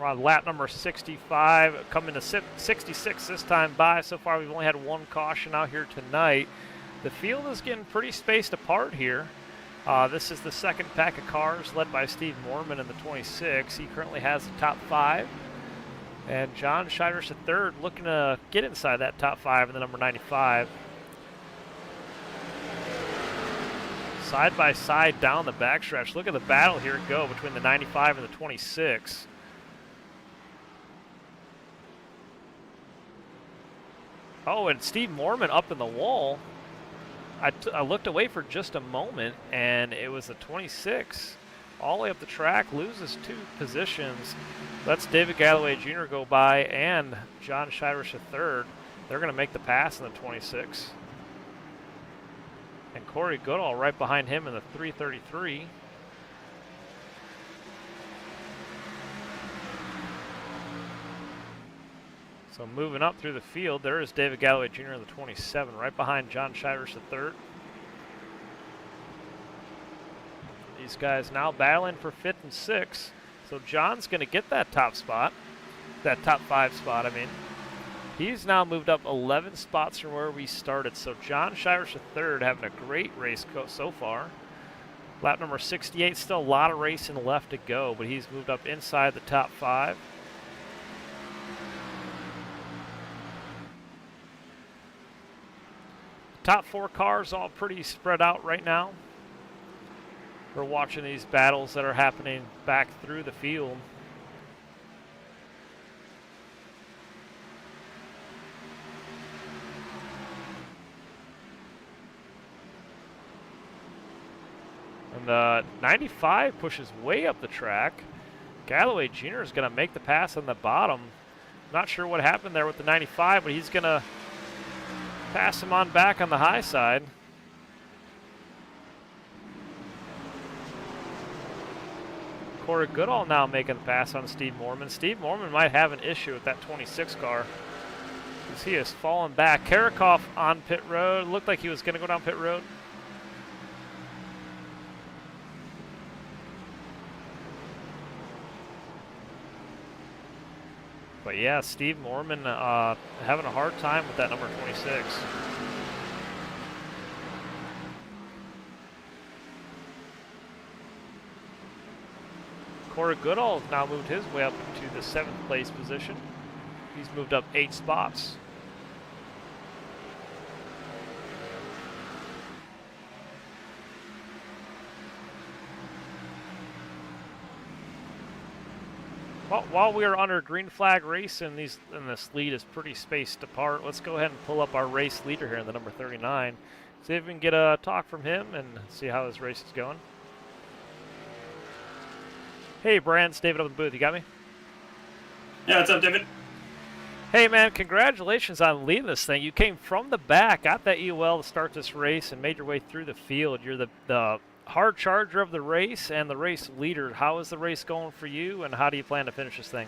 We're on lap number 65, coming to 66 this time by. So far, we've only had one caution out here tonight. The field is getting pretty spaced apart here. This is the second pack of cars led by Steve Mormon in the 26. He currently has the top 5. And John Shiders III looking to get inside that top 5 in the number 95. Side by side down the backstretch. Look at the battle here go between the 95 and the 26. Oh, and Steve Mormon up in the wall. I looked away for just a moment, and it was a 26. All the way up the track, loses 2 positions. Lets David Galloway Jr. go by and John Shiders III. They're going to make the pass in the 26. And Corey Goodall right behind him in the 333. So moving up through the field, there is David Galloway Jr. in the 27, right behind John Shiders III. These guys now battling for 5th and 6th. So John's going to get that top spot, that top 5 spot, I mean. He's now moved up 11 spots from where we started. So John Shiders III having a great race so far. Lap number 68, still a lot of racing left to go, but he's moved up inside the top 5. Top 4 cars all pretty spread out right now. We're watching these battles that are happening back through the field. And 95 pushes way up the track. Galloway Jr. is going to make the pass on the bottom. Not sure what happened there with the 95, but he's going to pass him on back on the high side. Corey Goodall now making the pass on Steve Mormon. Steve Mormon might have an issue with that 26 car, because he has fallen back. Karikoff on pit road. Looked like he was going to go down pit road. But yeah, Steve Mormon having a hard time with that number 26. Corey Goodall has now moved his way up to the 7th place position. He's moved up 8 spots. While we are under green flag race and this lead is pretty spaced apart, let's go ahead and pull up our race leader here in the number 39. See if we can get a talk from him and see how this race is going. Hey, Brand, it's David up in the booth. You got me? Yeah, what's up, David? Hey, man, congratulations on leading this thing. You came from the back, got that EOL to start this race, and made your way through the field. You're the hard charger of the race and the race leader. How is the race going for you, and how do you plan to finish this thing?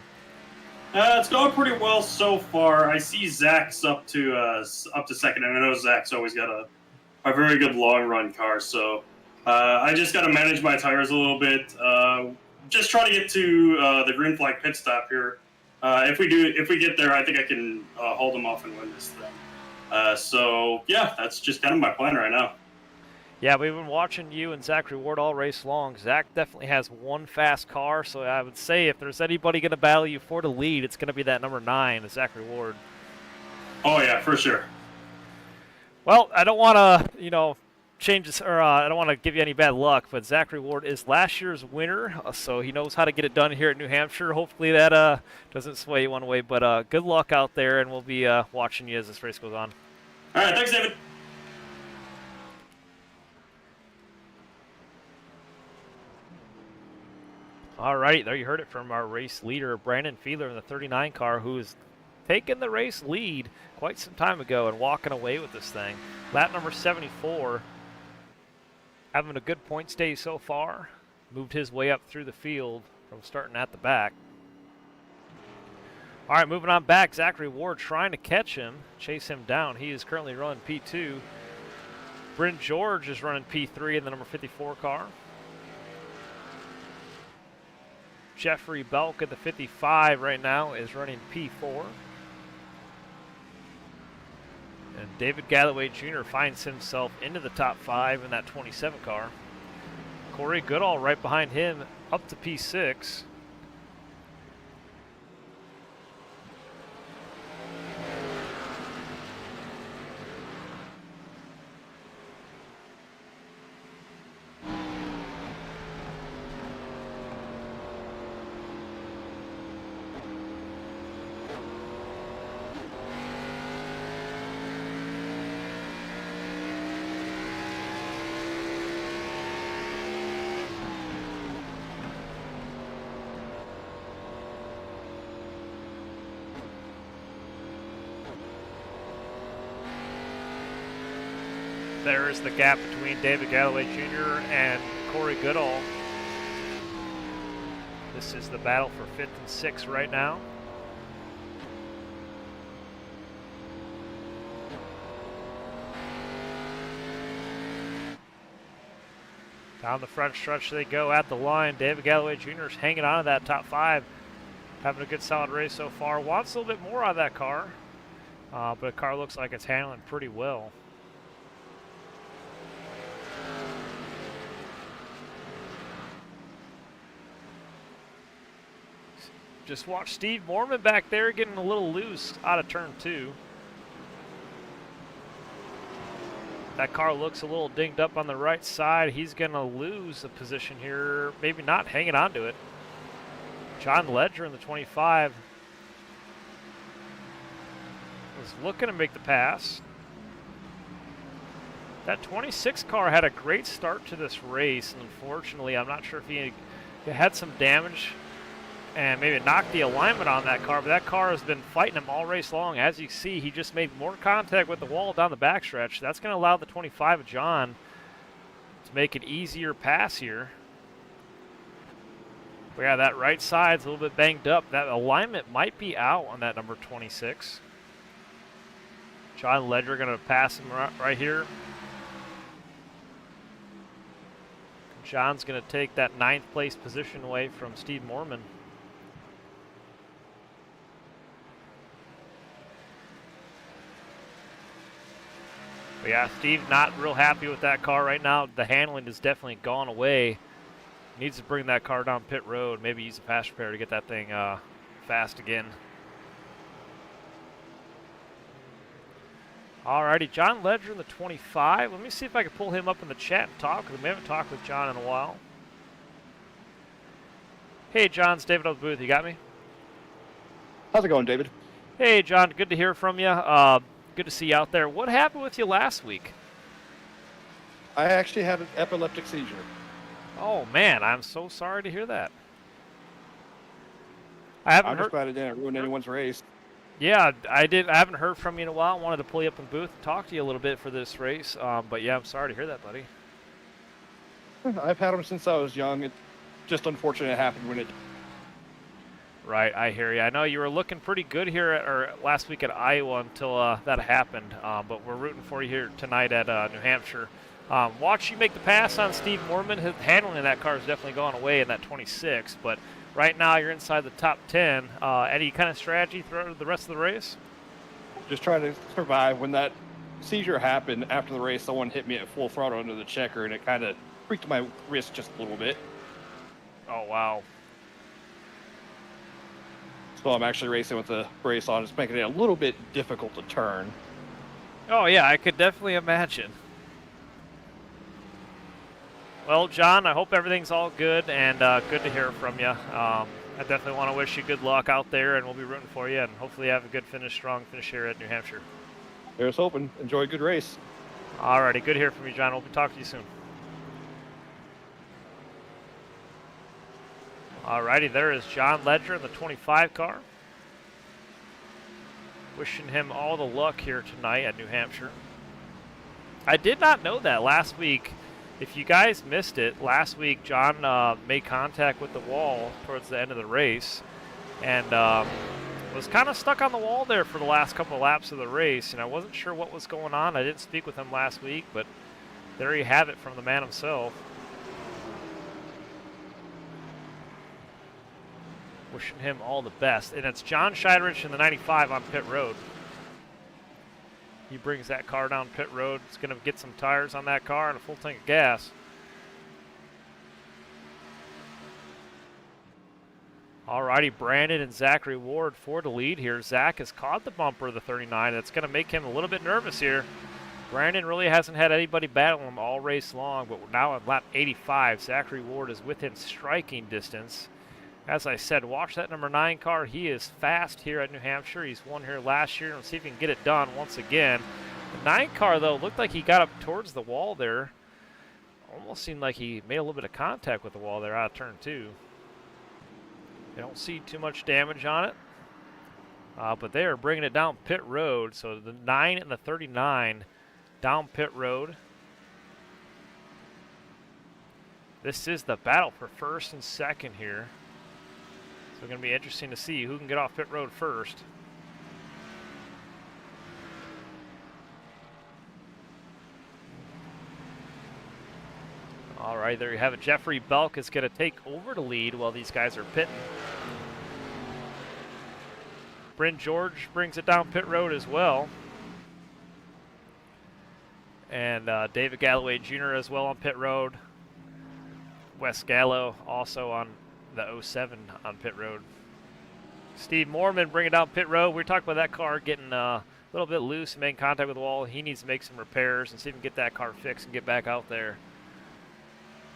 It's going pretty well so far. I see Zach's up to second, and I know Zach's always got a very good long run car. So I just got to manage my tires a little bit. Just trying to get to the green flag pit stop here. If we get there, I think I can hold them off and win this thing. So yeah, that's just kind of my plan right now. Yeah, we've been watching you and Zachary Ward all race long. Zach definitely has one fast car, so I would say if there's anybody going to battle you for the lead, it's going to be that number 9, Zachary Ward. Oh yeah, for sure. Well, I don't want to, change this, or I don't want to give you any bad luck, but Zachary Ward is last year's winner, so he knows how to get it done here at New Hampshire. Hopefully that doesn't sway you one way, but good luck out there, and we'll be watching you as this race goes on. All right, thanks, David. All right, there you heard it from our race leader, Brandon Fiedler in the 39 car, who has taken the race lead quite some time ago and walking away with this thing. Lap number 74, having a good points day so far. Moved his way up through the field from starting at the back. All right, moving on back, Zachary Ward trying to catch him, chase him down. He is currently running P2. Bryn George is running P3 in the number 54 car. Jeffrey Belk at the 55 right now is running P4. And David Galloway Jr. finds himself into the top 5 in that 27 car. Corey Goodall right behind him up to P6. There's the gap between David Galloway Jr. and Corey Goodall. This is the battle for 5th and 6th right now. Down the front stretch they go at the line. David Galloway Jr. is hanging on to that top 5. Having a good solid race so far. Wants a little bit more out of that car. But the car looks like it's handling pretty well. Just watch Steve Mormon back there getting a little loose out of turn 2. That car looks a little dinged up on the right side. He's going to lose a position here, maybe not hanging on to it. John Ledger in the 25 was looking to make the pass. That 26 car had a great start to this race, and unfortunately, I'm not sure if he had some damage and maybe knock the alignment on that car, but that car has been fighting him all race long. As you see, he just made more contact with the wall down the backstretch. That's going to allow the 25 of John to make an easier pass here. But yeah, that right side's a little bit banged up. That alignment might be out on that number 26. John Ledger going to pass him right here. John's going to take that 9th place position away from Steve Mormon. But yeah, Steve not real happy with that car right now. The handling has definitely gone away. Needs to bring that car down pit road. Maybe use a fast repair to get that thing fast again. Alrighty, John Ledger in the 25. Let me see if I can pull him up in the chat and talk with him. We haven't talked with John in a while. Hey, John, it's David up the booth. You got me? How's it going, David? Hey, John, good to hear from you. Good to see you out there. What happened with you last week? I actually had an epileptic seizure. Oh, man, I'm so sorry to hear that. I'm just glad it didn't ruin anyone's race. Yeah, I haven't heard from you in a while. I wanted to pull you up in the booth and talk to you a little bit for this race. But yeah, I'm sorry to hear that, buddy. I've had them since I was young. It's just unfortunate it happened when it. Right, I hear you. I know you were looking pretty good here last week at Iowa until that happened. But we're rooting for you here tonight at New Hampshire. Watch you make the pass on Steve Mormon. His handling of that car has definitely gone away in that 26. But right now you're inside the top 10. Any kind of strategy throughout the rest of the race? Just trying to survive. When that seizure happened after the race, someone hit me at full throttle into the checker, and it kind of freaked my wrist just a little bit. Oh, wow. So I'm actually racing with the brace on. It's making it a little bit difficult to turn. Oh, yeah, I could definitely imagine. Well, John, I hope everything's all good, and good to hear from you. I definitely want to wish you good luck out there, and we'll be rooting for you, and hopefully you have a good finish, strong finish here at New Hampshire. Here's hoping. Enjoy a good race. Alrighty, good to hear from you, John. We'll be talking to you soon. Alrighty, there is John Ledger in the 25 car. Wishing him all the luck here tonight at New Hampshire. I did not know that last week. If you guys missed it, last week John made contact with the wall towards the end of the race and was kind of stuck on the wall there for the last couple of laps of the race, and I wasn't sure what was going on. I didn't speak with him last week, but there you have it from the man himself. Wishing him all the best. And it's John Scheidrich in the 95 on pit road. He brings that car down pit road. He's going to get some tires on that car and a full tank of gas. Alrighty, Brandon and Zachary Ward for the lead here. Zach has caught the bumper of the 39. That's going to make him a little bit nervous here. Brandon really hasn't had anybody battle him all race long, but we're now on lap 85. Zachary Ward is within striking distance. As I said, watch that number 9 car. He is fast here at New Hampshire. He's won here last year. Let's see if he can get it done once again. The 9 car, though, looked like he got up towards the wall there. Almost seemed like he made a little bit of contact with the wall there out of turn 2. They don't see too much damage on it. But they are bringing it down pit road. So the 9 and the 39 down pit road. This is the battle for first and second here. So it's going to be interesting to see who can get off pit road first. All right, there you have it. Jeffrey Belk is going to take over the lead while these guys are pitting. Bryn George brings it down pit road as well. And David Galloway Jr. as well on pit road. Wes Gallo also on the 07 on pit road. Steve Mormon bringing down pit road. We were talking about that car getting a little bit loose and making contact with the wall. He needs to make some repairs and see if he can get that car fixed and get back out there.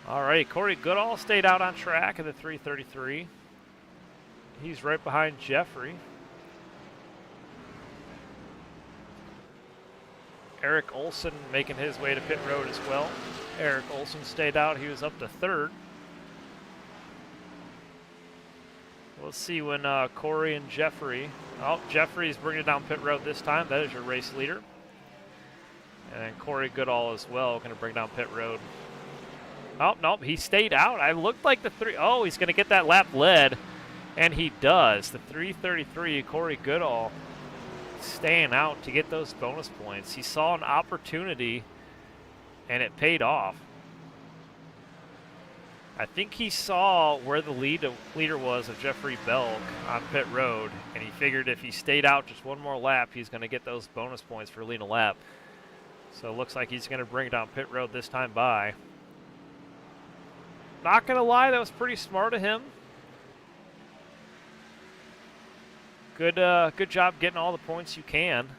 All right, Corey Goodall stayed out on track in the 333. He's right behind Jeffrey. Eric Olson making his way to pit road as well. Eric Olson stayed out. He was up to third. let's see when Corey and Jeffrey. Oh, Jeffrey's bringing it down pit road this time. That is your race leader. And then Corey Goodall as well, going to bring down pit road. Oh, nope, he stayed out. I looked like the three. Oh, he's going to get that lap led. And he does. The 333, Corey Goodall, staying out to get those bonus points. He saw an opportunity, and it paid off. I think he saw where the leader was of Jeffrey Belk on pit road, and he figured if he stayed out just one more lap, he's going to get those bonus points for leading a lap. So it looks like he's going to bring it down pit road this time by. Not going to lie, that was pretty smart of him. Good job getting all the points you can.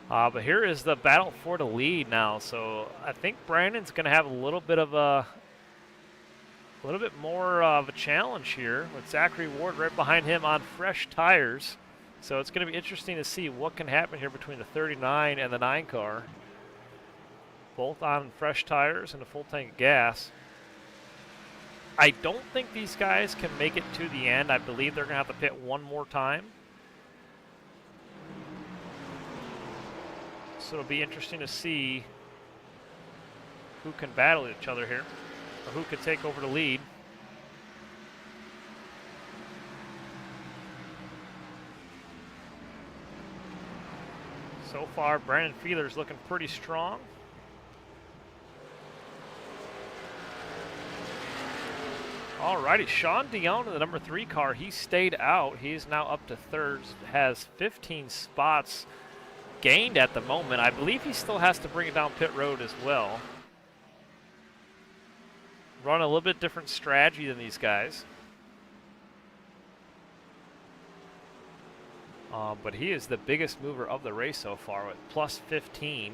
But here is the battle for the lead now. So I think Brandon's going to have a little bit more of a challenge here with Zachary Ward right behind him on fresh tires. So it's going to be interesting to see what can happen here between the 39 and the 9 car. Both on fresh tires and a full tank of gas. I don't think these guys can make it to the end. I believe they're going to have to pit one more time. So it'll be interesting to see who can battle each other here, or who can take over the lead. So far, Brandon Feeler's looking pretty strong. Alrighty, Sean Dion in the number 3 car, he stayed out. He's now up to third, has 15 spots gained at the moment. I believe he still has to bring it down pit road as well. Run a little bit different strategy than these guys. But he is the biggest mover of the race so far with plus 15.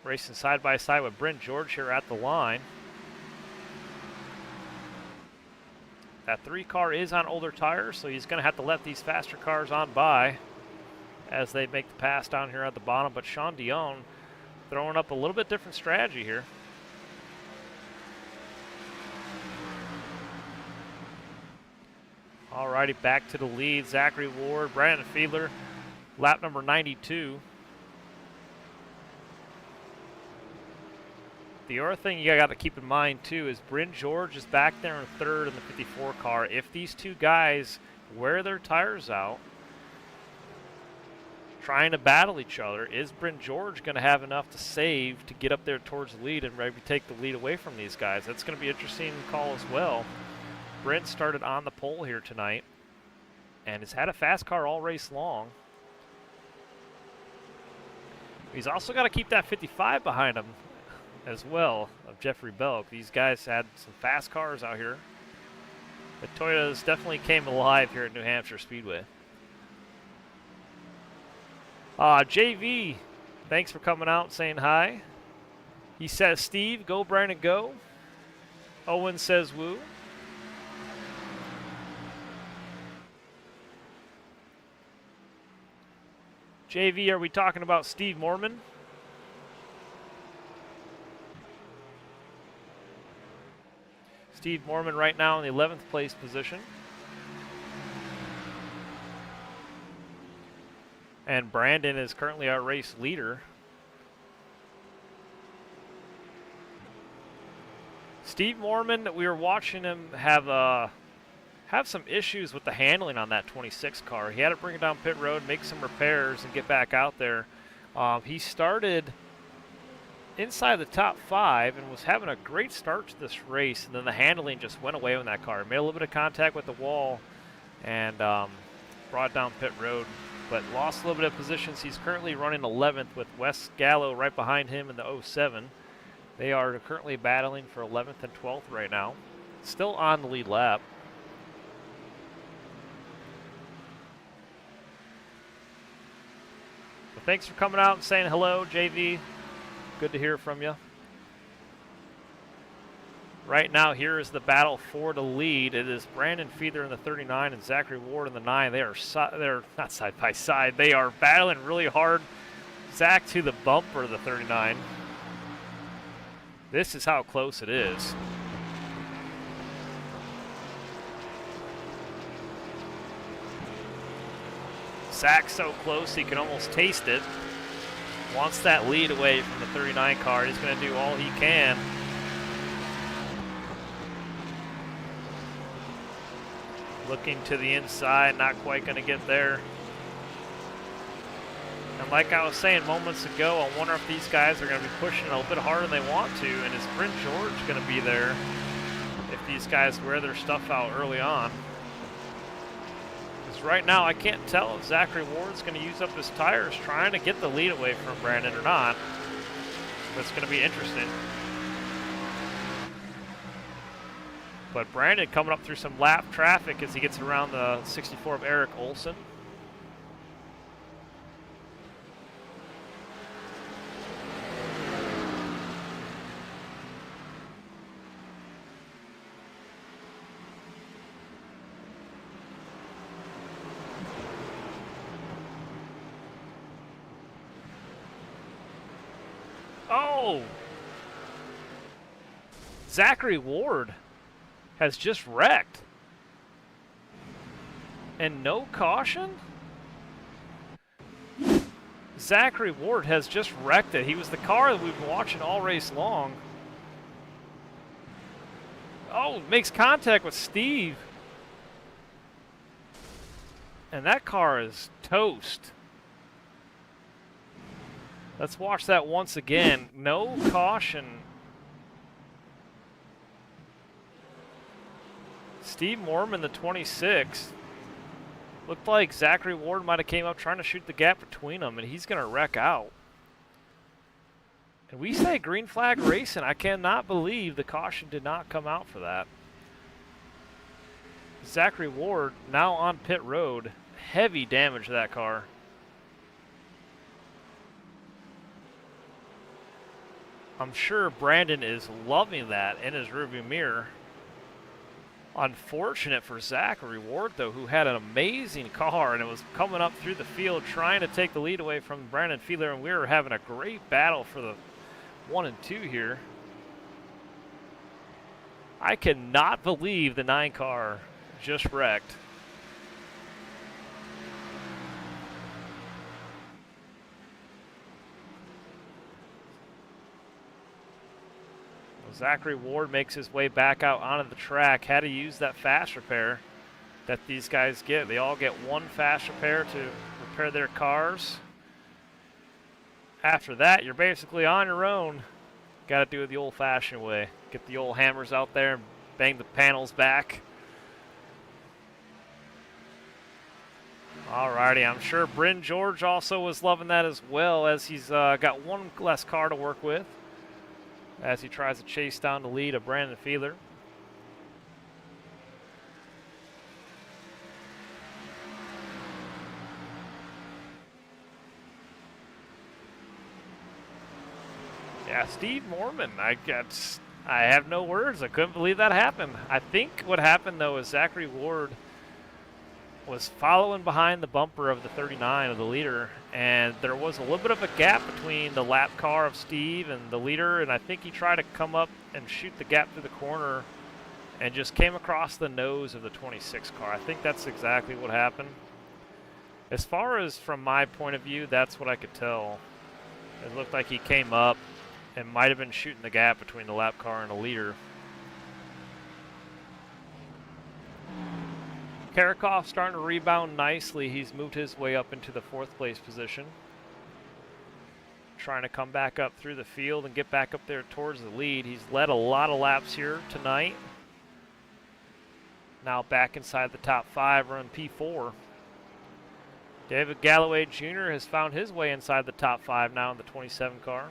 Racing side by side with Brent George here at the line. That 3 car is on older tires, so he's going to have to let these faster cars on by as they make the pass down here at the bottom. But Sean Dion throwing up a little bit different strategy here. Alrighty, back to the lead. Zachary Ward, Brandon Fiedler, lap number 92. The other thing you got to keep in mind, too, is Bryn George is back there in third in the 54 car. If these two guys wear their tires out, trying to battle each other, is Bryn George going to have enough to save to get up there towards the lead and maybe take the lead away from these guys? That's going to be an interesting call as well. Brent started on the pole here tonight and has had a fast car all race long. He's also got to keep that 55 behind him as well, of Jeffrey Belk. These guys had some fast cars out here. The Toyotas definitely came alive here at New Hampshire Speedway. JV, thanks for coming out and saying hi. He says, Steve, go Brandon, go. Owen says woo. JV, are we talking about Steve Mormon? Steve Mormon right now in the 11th place position. And Brandon is currently our race leader. Steve Mormon, we were watching him have some issues with the handling on that 26 car. He had to bring it down pit road, make some repairs, and get back out there. He started inside the top 5 and was having a great start to this race, and then the handling just went away on that car. Made a little bit of contact with the wall and brought down pit road, but lost a little bit of positions. He's currently running 11th with Wes Gallo right behind him in the 07. They are currently battling for 11th and 12th right now. Still on the lead lap. But thanks for coming out and saying hello, JV. Good to hear from you. Right now, here is the battle for the lead. It is Brandon Feeder in the 39 and Zachary Ward in the 9. They're not side by side. They are battling really hard. Zach to the bumper, the 39. This is how close it is. Zach's so close he can almost taste it. Wants that lead away from the 39 car. He's going to do all he can. Looking to the inside, not quite going to get there. And like I was saying moments ago, I wonder if these guys are going to be pushing a little bit harder than they want to. And is Bryn George going to be there if these guys wear their stuff out early on? Because right now I can't tell if Zachary Ward's going to use up his tires trying to get the lead away from Brandon or not. But it's going to be interesting. But Brandon coming up through some lap traffic as he gets around the 64 of Eric Olson. Oh! Zachary Ward has just wrecked. And no caution? Zachary Ward has just wrecked it. He was the car that we've been watching all race long. Oh, makes contact with Steve. And that car is toast. Let's watch that once again. No caution. Steve Mormon, the 26. Looked like Zachary Ward might have came up trying to shoot the gap between them, and he's going to wreck out. And we say green flag racing. I cannot believe the caution did not come out for that. Zachary Ward now on pit road. Heavy damage to that car. I'm sure Brandon is loving that in his rearview mirror. Unfortunate for Zachary Ward, though, who had an amazing car and it was coming up through the field trying to take the lead away from Brandon Fiedler, and we were having a great battle for the 1 and 2 here. I cannot believe the 9 car just wrecked. Zachary Ward makes his way back out onto the track. Had to use that fast repair that these guys get. They all get one fast repair to repair their cars. After that, you're basically on your own. Got to do it the old-fashioned way. Get the old hammers out there and bang the panels back. Alrighty, I'm sure Bryn George also was loving that as well, as he's got one less car to work with as he tries to chase down the lead of Brandon Fiedler. Yeah, Steve Mormon, I have no words. I couldn't believe that happened. I think what happened, though, is Zachary Ward was following behind the bumper of the 39 of the leader, and there was a little bit of a gap between the lap car of Steve and the leader, and I think he tried to come up and shoot the gap through the corner and just came across the nose of the 26 car. I think that's exactly what happened. As far as from my point of view, that's what I could tell. It looked like he came up and might have been shooting the gap between the lap car and the leader. Karakov starting to rebound nicely. He's moved his way up into the 4th place position. Trying to come back up through the field and get back up there towards the lead. He's led a lot of laps here tonight. Now back inside the top 5, run P4. David Galloway Jr. has found his way inside the top 5 now in the 27 car.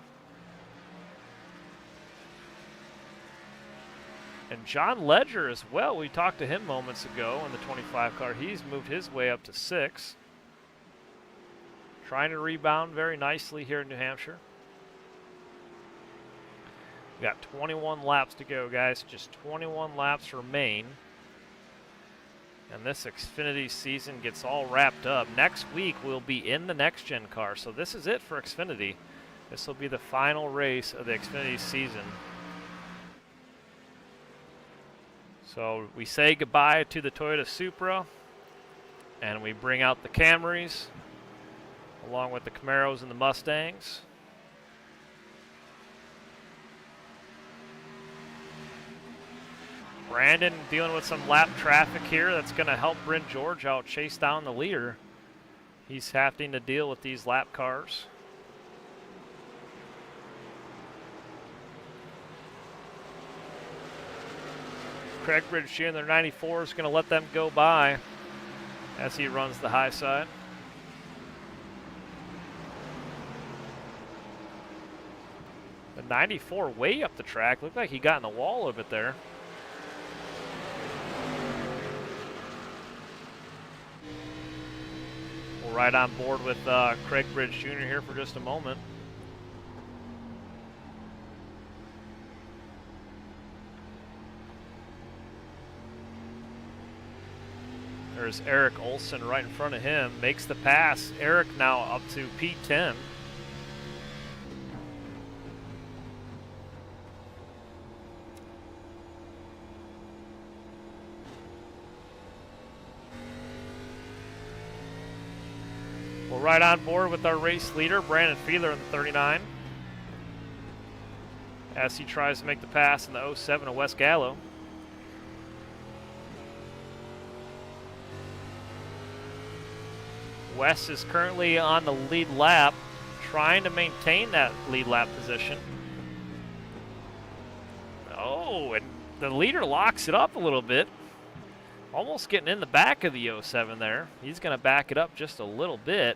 And John Ledger as well. We talked to him moments ago in the 25 car. He's moved his way up to 6. Trying to rebound very nicely here in New Hampshire. We got 21 laps to go, guys. Just 21 laps remain. And this Xfinity season gets all wrapped up. Next week we'll be in the next gen car. So this is it for Xfinity. This will be the final race of the Xfinity season. So we say goodbye to the Toyota Supra, and we bring out the Camrys, along with the Camaros and the Mustangs. Brandon dealing with some lap traffic here. That's going to help Bryn George out chase down the leader. He's having to deal with these lap cars. Craig Bridge Jr., their 94, is going to let them go by as he runs the high side. The 94 way up the track. Looked like he got in the wall a little bit there. We're right on board with Craig Bridge Jr. here for just a moment. There's Eric Olson right in front of him. Makes the pass. Eric now up to P10. We're right on board with our race leader, Brandon Fiedler in the 39. As he tries to make the pass in the 07 of Wes Gallo. Wes is currently on the lead lap, trying to maintain that lead lap position. Oh, and the leader locks it up a little bit. Almost getting in the back of the 07 there. He's going to back it up just a little bit.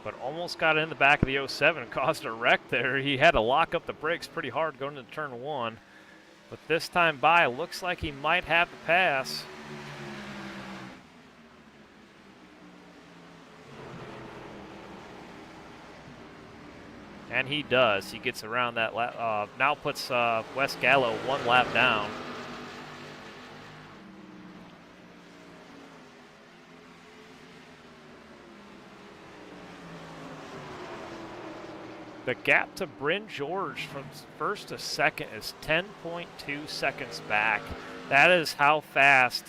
But almost got in the back of the 07 and caused a wreck there. He had to lock up the brakes pretty hard going into turn 1. But this time by, looks like he might have the pass. And he does. He gets around that lap. Now puts Wes Gallo one lap down. The gap to Bryn George from first to second is 10.2 seconds back. That is how fast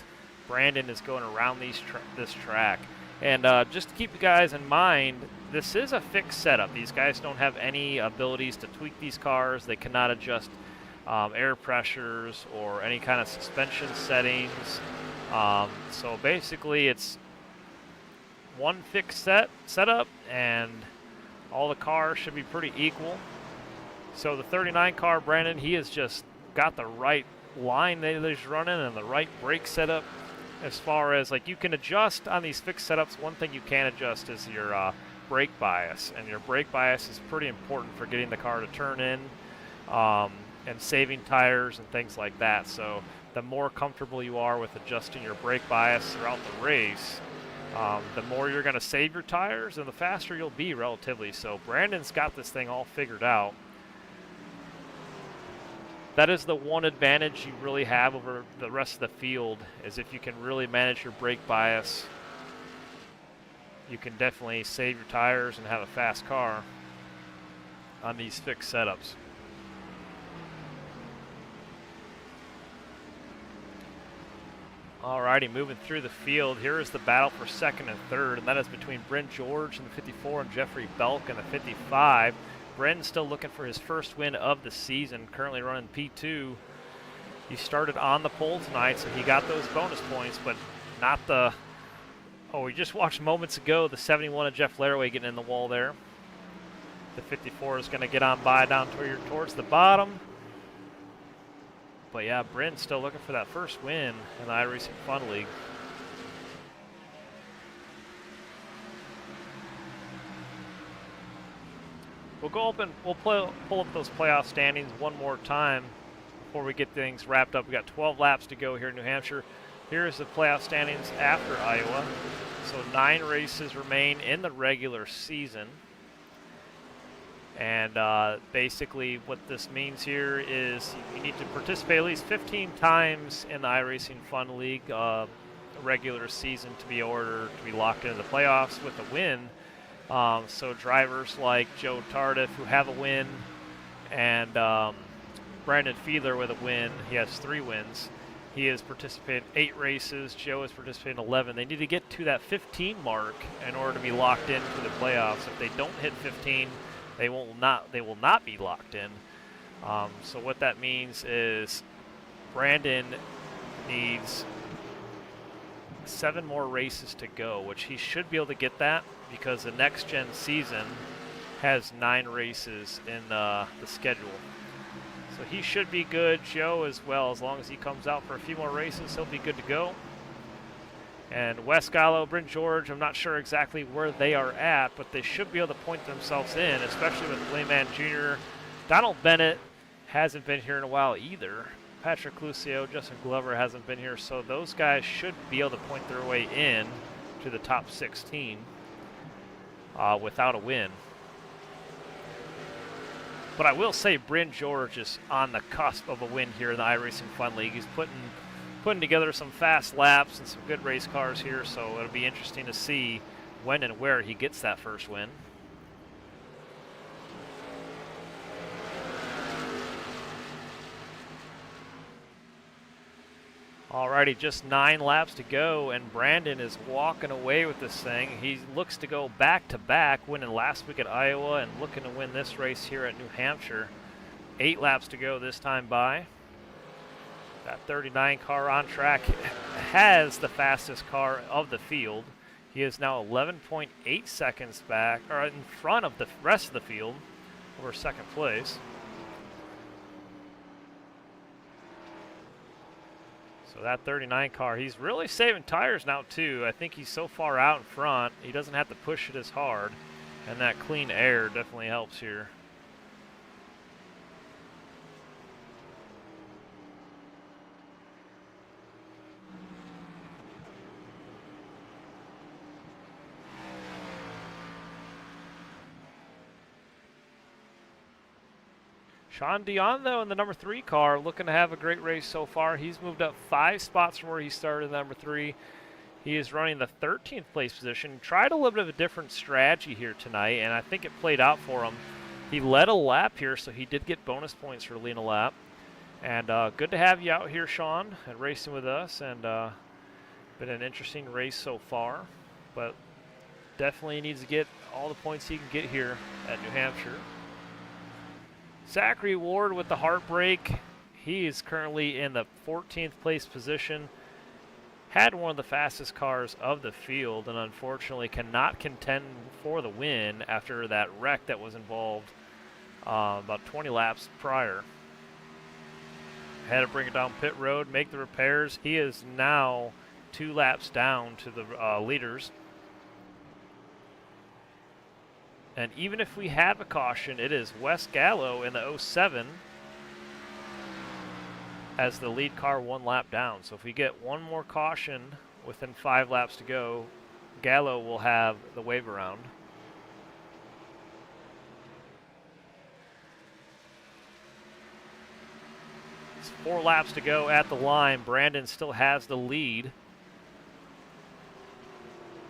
Brandon is going around this track. And just to keep you guys in mind, this is a fixed setup. These guys don't have any abilities to tweak these cars. They cannot adjust air pressures or any kind of suspension settings. So basically it's one fixed setup, and all the cars should be pretty equal. So the 39 car, Brandon, he has just got the right line that he's running and the right brake setup. As far as, like, you can adjust on these fixed setups, one thing you can adjust is your brake bias. And your brake bias is pretty important for getting the car to turn in and saving tires and things like that. So the more comfortable you are with adjusting your brake bias throughout the race, the more you're going to save your tires and the faster you'll be relatively. So Brandon's got this thing all figured out. That is the one advantage you really have over the rest of the field, is if you can really manage your brake bias, you can definitely save your tires and have a fast car on these fixed setups. Alrighty, moving through the field. Here is the battle for second and third, and that is between Bryn George in the 54 and Jeffrey Belk in the 55. Bryn's still looking for his first win of the season, currently running P2. He started on the pole tonight, so he got those bonus points, but not the... Oh, we just watched moments ago the 71 of Jeff Laraway getting in the wall there. The 54 is going to get on by down towards the bottom. But yeah, Bryn's still looking for that first win in the iRacing Fun League. We'll go up and we'll pull up those playoff standings one more time before we get things wrapped up. We got 12 laps to go here in New Hampshire. Here's the playoff standings after Iowa. So 9 races remain in the regular season. And basically what this means here is you need to participate at least 15 times in the iRacing Fun League regular season to be ordered to be locked into the playoffs with a win. So drivers like Joe Tardif, who have a win, and Brandon Fiedler with a win. He has 3 wins. He has participated in 8 races. Joe has participated in 11. They need to get to that 15 mark in order to be locked into the playoffs. If they don't hit 15, they will not be locked in. So what that means is Brandon needs 7 more races to go, which he should be able to get that because the next gen season has 9 races in the schedule. So he should be good. Joe as well, as long as he comes out for a few more races, he'll be good to go. And Wes Gallo, Bryn George, I'm not sure exactly where they are at, but they should be able to point themselves in, especially with Blayman Jr. Donald Bennett hasn't been here in a while either. Patrick Lucio, Justin Glover hasn't been here, so those guys should be able to point their way in to the top 16 without a win. But I will say Bryn George is on the cusp of a win here in the iRacing Fun League. He's putting together some fast laps and some good race cars here, so it'll be interesting to see when and where he gets that first win. Alrighty, just 9 laps to go, and Brandon is walking away with this thing. He looks to go back-to-back, winning last week at Iowa and looking to win this race here at New Hampshire. 8 laps to go this time by. That 39 car on track has the fastest car of the field. He is now 11.8 seconds back, or in front of the rest of the field, over second place. So that 39 car, he's really saving tires now too. I think he's so far out in front, he doesn't have to push it as hard. And that clean air definitely helps here. Sean Dion, though, in the number 3 car, looking to have a great race so far. He's moved up 5 spots from where he started in number 3. He is running the 13th place position. Tried a little bit of a different strategy here tonight, and I think it played out for him. He led a lap here, so he did get bonus points for leading a lap. And good to have you out here, Sean, and racing with us. And been an interesting race so far, but definitely needs to get all the points he can get here at New Hampshire. Zachary Ward with the heartbreak. He is currently in the 14th place position. Had one of the fastest cars of the field and unfortunately cannot contend for the win after that wreck that was involved about 20 laps prior. Had to bring it down pit road, make the repairs. He is now 2 laps down to the leaders. And even if we have a caution, it is Wes Gallo in the 07 as the lead car 1 lap down. So if we get one more caution within 5 laps to go, Gallo will have the wave around. It's 4 laps to go at the line. Brandon still has the lead.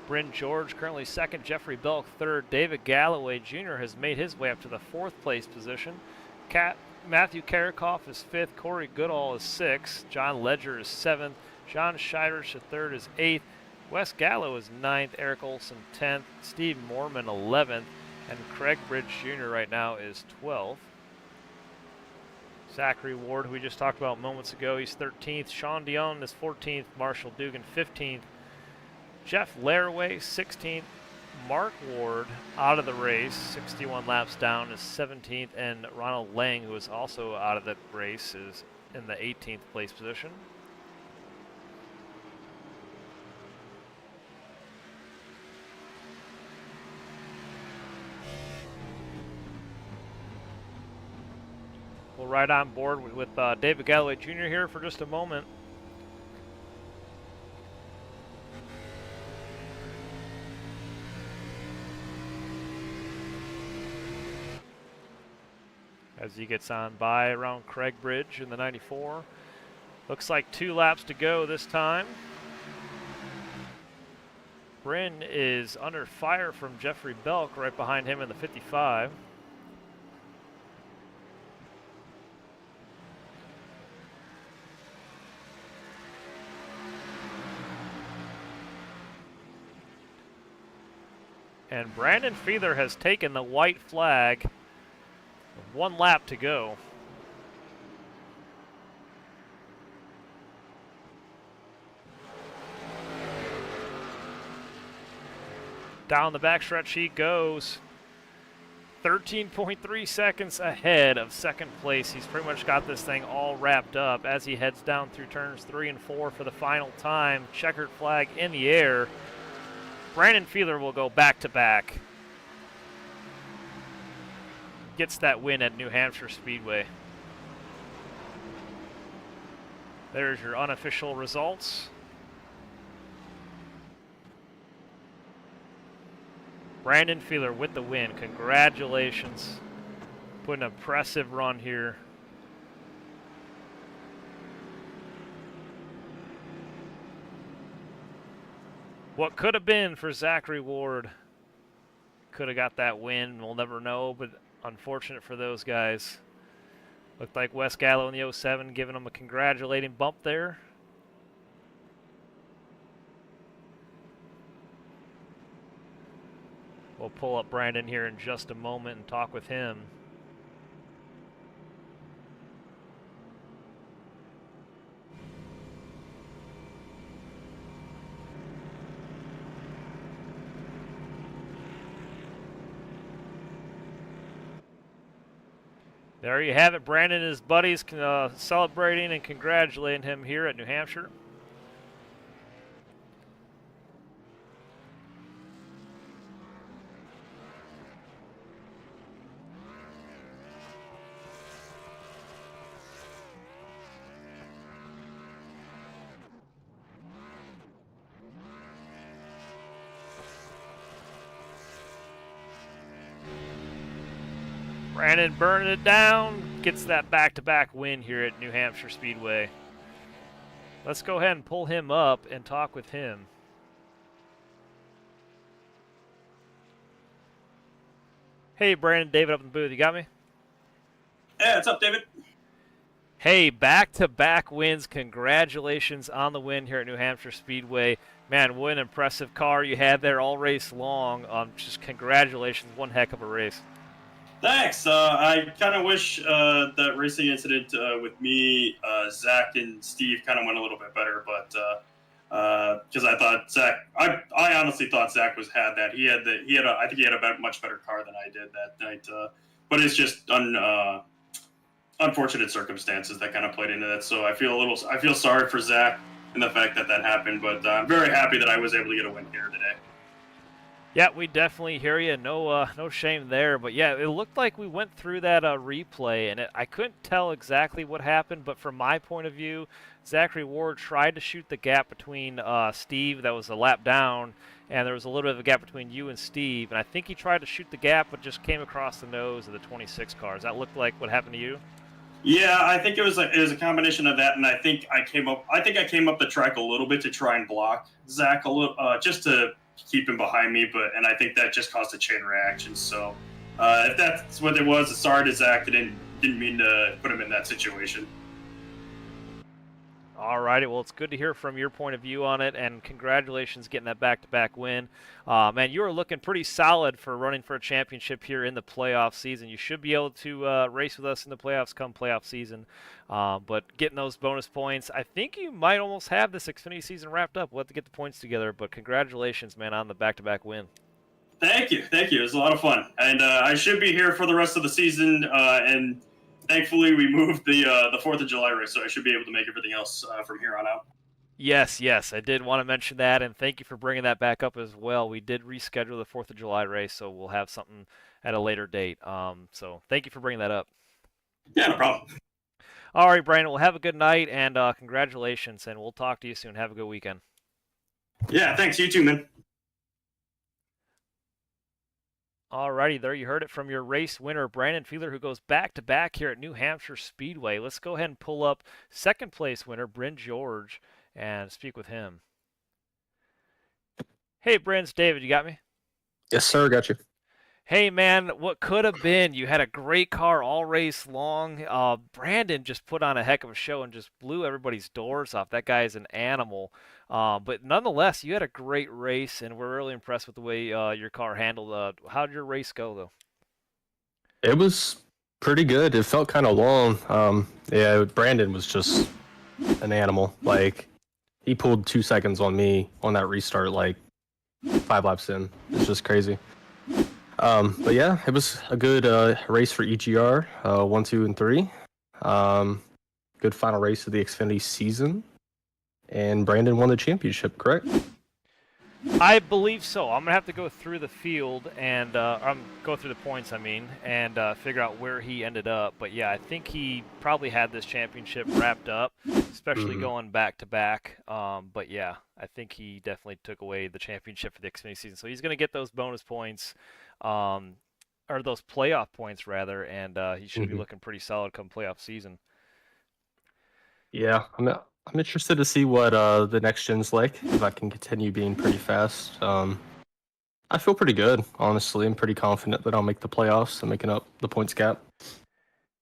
Bryn George currently 2nd, Jeffrey Belk 3rd. David Galloway Jr. has made his way up to the 4th place position. Matthew Karakoff is 5th, Corey Goodall is 6th, John Ledger is 7th, John Scheidrich III is 8th, Wes Gallo is 9th, Eric Olson 10th, Steve Mormon 11th, and Craig Bridge Jr. right now is 12th. Zachary Ward, who we just talked about moments ago, he's 13th. Sean Dion is 14th, Marshall Dugan 15th, Jeff Laraway 16th, Mark Ward out of the race, 61 laps down, is 17th, and Ronald Lang, who is also out of the race, is in the 18th place position. We'll ride on board with David Galloway Jr. here for just a moment. As he gets on by around Craig Bridge in the 94. Looks like 2 laps to go this time. Bryn is under fire from Jeffrey Belk right behind him in the 55. And Brandon Fiedler has taken the white flag with 1 lap to go. Down the backstretch he goes. 13.3 seconds ahead of second place. He's pretty much got this thing all wrapped up as he heads down through turns 3 and 4 for the final time. Checkered flag in the air. Brandon Fiedler will go back-to-back. Gets that win at New Hampshire Speedway. There's your unofficial results. Brandon Fiedler with the win. Congratulations. Put an impressive run here. What could have been for Zachary Ward. Could have got that win. We'll never know, but unfortunate for those guys. Looked like Wes Gallo in the 07 giving him a congratulating bump there. We'll pull up Brandon here in just a moment and talk with him. There you have it. Brandon and his buddies celebrating and congratulating him here at New Hampshire. Brandon burning it down, gets that back-to-back win here at New Hampshire Speedway. Let's go ahead and pull him up and talk with him. Hey, Brandon, David up in the booth. You got me? Yeah, what's up, David? Hey, back-to-back wins. Congratulations on the win here at New Hampshire Speedway. Man, what an impressive car you had there all race long. Just congratulations. One heck of a race. Thanks. I kind of wish that racing incident with me, Zach, and Steve kind of went a little bit better, but because I thought Zach, I honestly thought Zach had that. I think he had a much better car than I did that night. But it's just unfortunate circumstances that kind of played into that. So I feel sorry for Zach and the fact that happened, but I'm very happy that I was able to get a win here today. Yeah, we definitely hear you. No shame there. But yeah, it looked like we went through that replay, and I couldn't tell exactly what happened. But from my point of view, Zachary Ward tried to shoot the gap between Steve. That was a lap down, and there was a little bit of a gap between you and Steve. And I think he tried to shoot the gap, but just came across the nose of the 26 cars. That looked like what happened to you. Yeah, I think it was a combination of that, and I think I came up the track a little bit to try and block Zach a little, just to keep him behind me, and I think that just caused a chain reaction. So if that's what it was, sorry to Zach. I didn't mean to put him in that situation. All righty, well, it's good to hear from your point of view on it, and congratulations getting that back-to-back win. Man, you are looking pretty solid for running for a championship here in the playoff season. You should be able to race with us in the playoffs come playoff season, but getting those bonus points, I think you might almost have this Xfinity season wrapped up. We'll have to get the points together, but congratulations, man, on the back-to-back win. Thank you. It was a lot of fun, and I should be here for the rest of the season, and thankfully, we moved the 4th of July race, so I should be able to make everything else from here on out. Yes, I did want to mention that, and thank you for bringing that back up as well. We did reschedule the 4th of July race, so we'll have something at a later date. So thank you for bringing that up. Yeah, no problem. All right, Brandon, well, have a good night, and congratulations, and we'll talk to you soon. Have a good weekend. Yeah, thanks. You too, man. Alrighty, there you heard it from your race winner, Brandon Fiedler, who goes back-to-back here at New Hampshire Speedway. Let's go ahead and pull up second place winner, Bryn George, and speak with him. Hey, Brins, David, you got me? Yes, sir. Got you. Hey, man, what could have been? You had a great car all race long. Brandon just put on a heck of a show and just blew everybody's doors off. That guy is an animal. But nonetheless, you had a great race, and we're really impressed with the way your car handled. How did your race go, though? It was pretty good. It felt kind of long. Yeah, Brandon was just an animal. Like he pulled 2 seconds on me on that restart. Like 5 laps in, it's just crazy. But yeah, it was a good race for EGR, 1, 2, and 3. Good final race of the Xfinity season, and Brandon won the championship. Correct? I believe so. I'm gonna have to go through the field and go through the points. I mean, and figure out where he ended up. But yeah, I think he probably had this championship wrapped up, especially Mhm. going back to back. But yeah, I think he definitely took away the championship for the Xfinity season. So he's gonna get those bonus points, um, or those playoff points rather, and he should be Mhm. looking pretty solid come playoff season. Yeah, I'm interested to see what the next gen's like. If I can continue being pretty fast. I feel pretty good, honestly. I'm pretty confident that I'll make the playoffs and making up the points gap.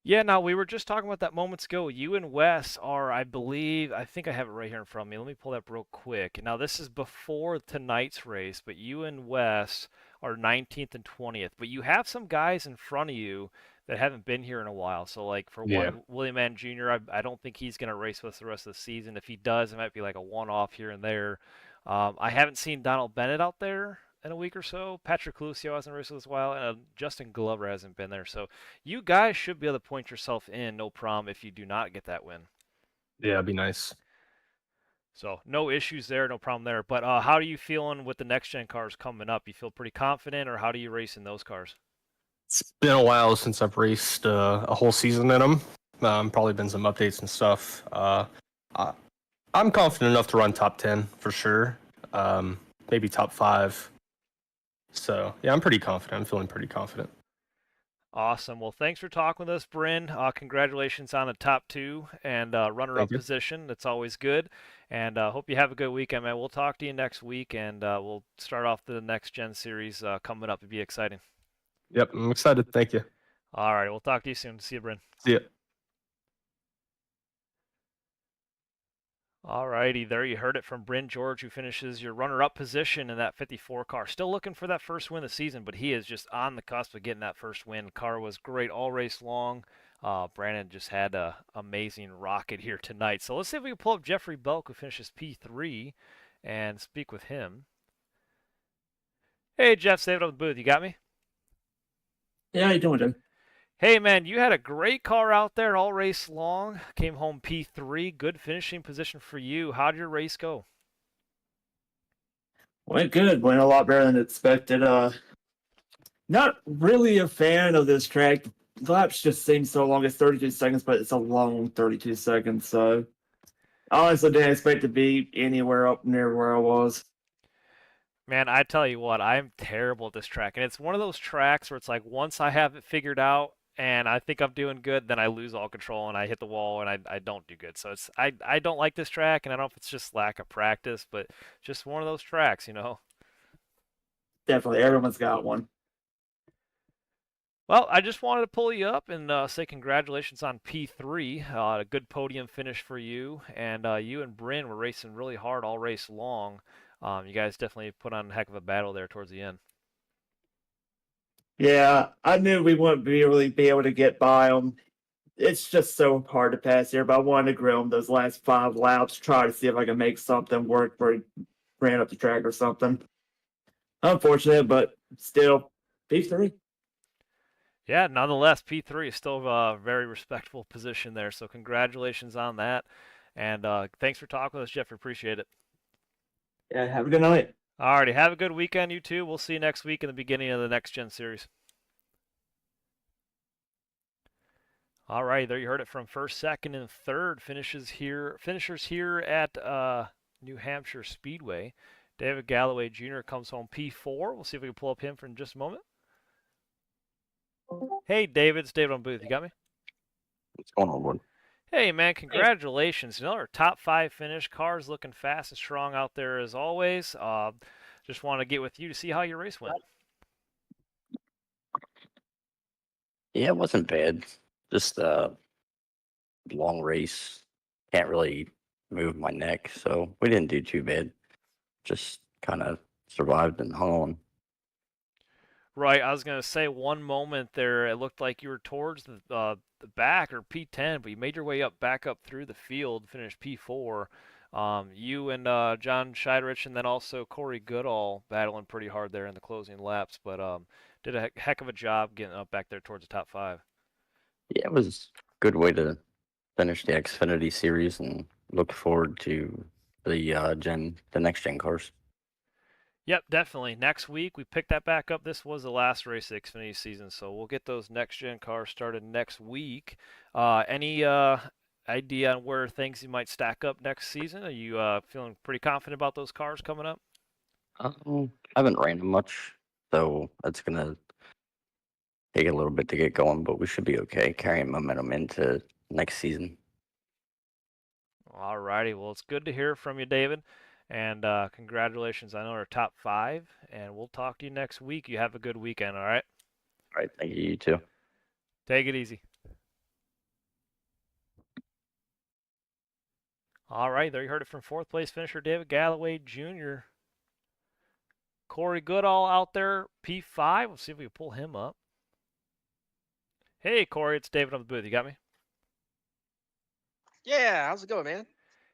Yeah, now we were just talking about that moments ago. You and Wes are, I believe, I think I have it right here in front of me. Let me pull that up real quick. Now, this is before tonight's race, but you and Wes are 19th and 20th. But you have some guys in front of you that haven't been here in a while. So, like, for Yeah. one, William Ann Jr., I don't think he's going to race with us the rest of the season. If he does, it might be like a one off here and there. I haven't seen Donald Bennett out there in a week or so. Patrick Lucio hasn't raced with us a while, and Justin Glover hasn't been there. So, you guys should be able to point yourself in, no problem, if you do not get that win. Yeah, it'd be nice. So no issues there, no problem there. But how are you feeling with the next gen cars coming up? You feel pretty confident, or how do you race in those cars? It's been a while since I've raced a whole season in them. Probably been some updates and stuff. I, I'm confident enough to run top 10 for sure. Maybe top 5. So yeah, I'm pretty confident. I'm feeling pretty confident. Awesome. Well, thanks for talking with us, Bryn. Congratulations on the top two and Thank runner-up you. position. That's always good. And hope you have a good weekend, man. We'll talk to you next week, and we'll start off the next gen series coming up. It'd be exciting. Yep, I'm excited. Thank you. All right, we'll talk to you soon. See you, Bryn. See ya. Alrighty, there you heard it from Bryn George, who finishes your runner-up position in that 54 car. Still looking for that first win of the season, but he is just on the cusp of getting that first win. Car was great all race long. Brandon just had a amazing rocket here tonight. So let's see if we can pull up Jeffrey Belk, who finishes P3, and speak with him. Hey, Jeff, save it up the booth. You got me? Yeah, how you doing, Jim? Hey, man, you had a great car out there all race long. Came home P3. Good finishing position for you. How did your race go? Went good. Went a lot better than expected. Not really a fan of this track. The laps just seem so long. It's 32 seconds, but it's a long 32 seconds. So I honestly didn't expect to be anywhere up near where I was. Man, I tell you what, I'm terrible at this track. And it's one of those tracks where it's like once I have it figured out and I think I'm doing good, then I lose all control and I hit the wall and I don't do good. So I don't like this track, and I don't know if it's just lack of practice, but just one of those tracks, you know. Definitely, everyone's got one. Well, I just wanted to pull you up and say congratulations on P3. A good podium finish for you. And you and Bryn were racing really hard all race long. You guys definitely put on a heck of a battle there towards the end. Yeah, I knew we wouldn't really be able to get by them. It's just so hard to pass here, but I wanted to grill him those last 5 laps, try to see if I can make something work where he ran up the track or something. Unfortunate, but still, P3. Yeah, nonetheless, P3 is still a very respectable position there. So congratulations on that. And thanks for talking with us, Jeff. Appreciate it. Yeah, have a good night. Alrighty, have a good weekend, you two. We'll see you next week in the beginning of the next gen series. All right, there you heard it from first, second, and third finishers here at New Hampshire Speedway. David Galloway Jr. comes home P4. We'll see if we can pull up him for just a moment. Hey, David, it's David on booth. You got me? What's going on, Lord? Hey, man, congratulations. Another top 5 finish. Car's looking fast and strong out there as always. just want to get with you to see how your race went. Yeah, it wasn't bad. Just a long race. Can't really move my neck, so we didn't do too bad. Just kind of survived and hung on. Right, I was gonna say one moment there, it looked like you were towards the back or P10, but you made your way back up through the field, finished P4. You and John Scheidrich, and then also Corey Goodall battling pretty hard there in the closing laps, but did a heck of a job getting up back there towards the top five. Yeah, it was a good way to finish the Xfinity series and look forward to the next gen cars. Yep, definitely. Next week we pick that back up. This was the last race of the Xfinity season, so we'll get those next gen cars started next week. Any idea on where things you might stack up next season? Are you feeling pretty confident about those cars coming up? I haven't ran them much, so it's gonna take a little bit to get going, but we should be okay carrying momentum into next season. All righty. Well, it's good to hear from you, David. And congratulations on our top five. And we'll talk to you next week. You have a good weekend, all right? All right, thank you, you too. Take it easy. All right, there you heard it from fourth place finisher David Galloway Jr. Corey Goodall out there, P5. We'll see if we can pull him up. Hey, Corey, it's David on the booth. You got me? Yeah, how's it going, man?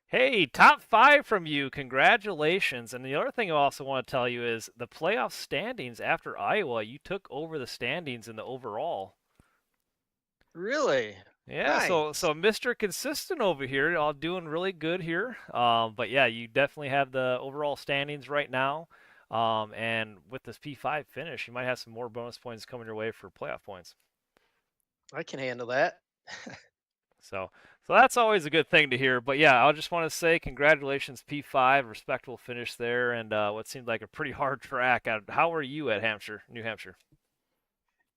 Hey, top five from you. Congratulations. And the other thing I also want to tell you is the playoff standings after Iowa, you took over the standings in the overall. Really? Yeah, Nice. so Mr. Consistent over here, all doing really good here. But yeah, you definitely have the overall standings right now. And with this P5 finish, you might have some more bonus points coming your way for playoff points. I can handle that. So that's always a good thing to hear. But yeah, I just want to say congratulations, P5, respectable finish there, and what seemed like a pretty hard track. How were you at Hampshire, New Hampshire?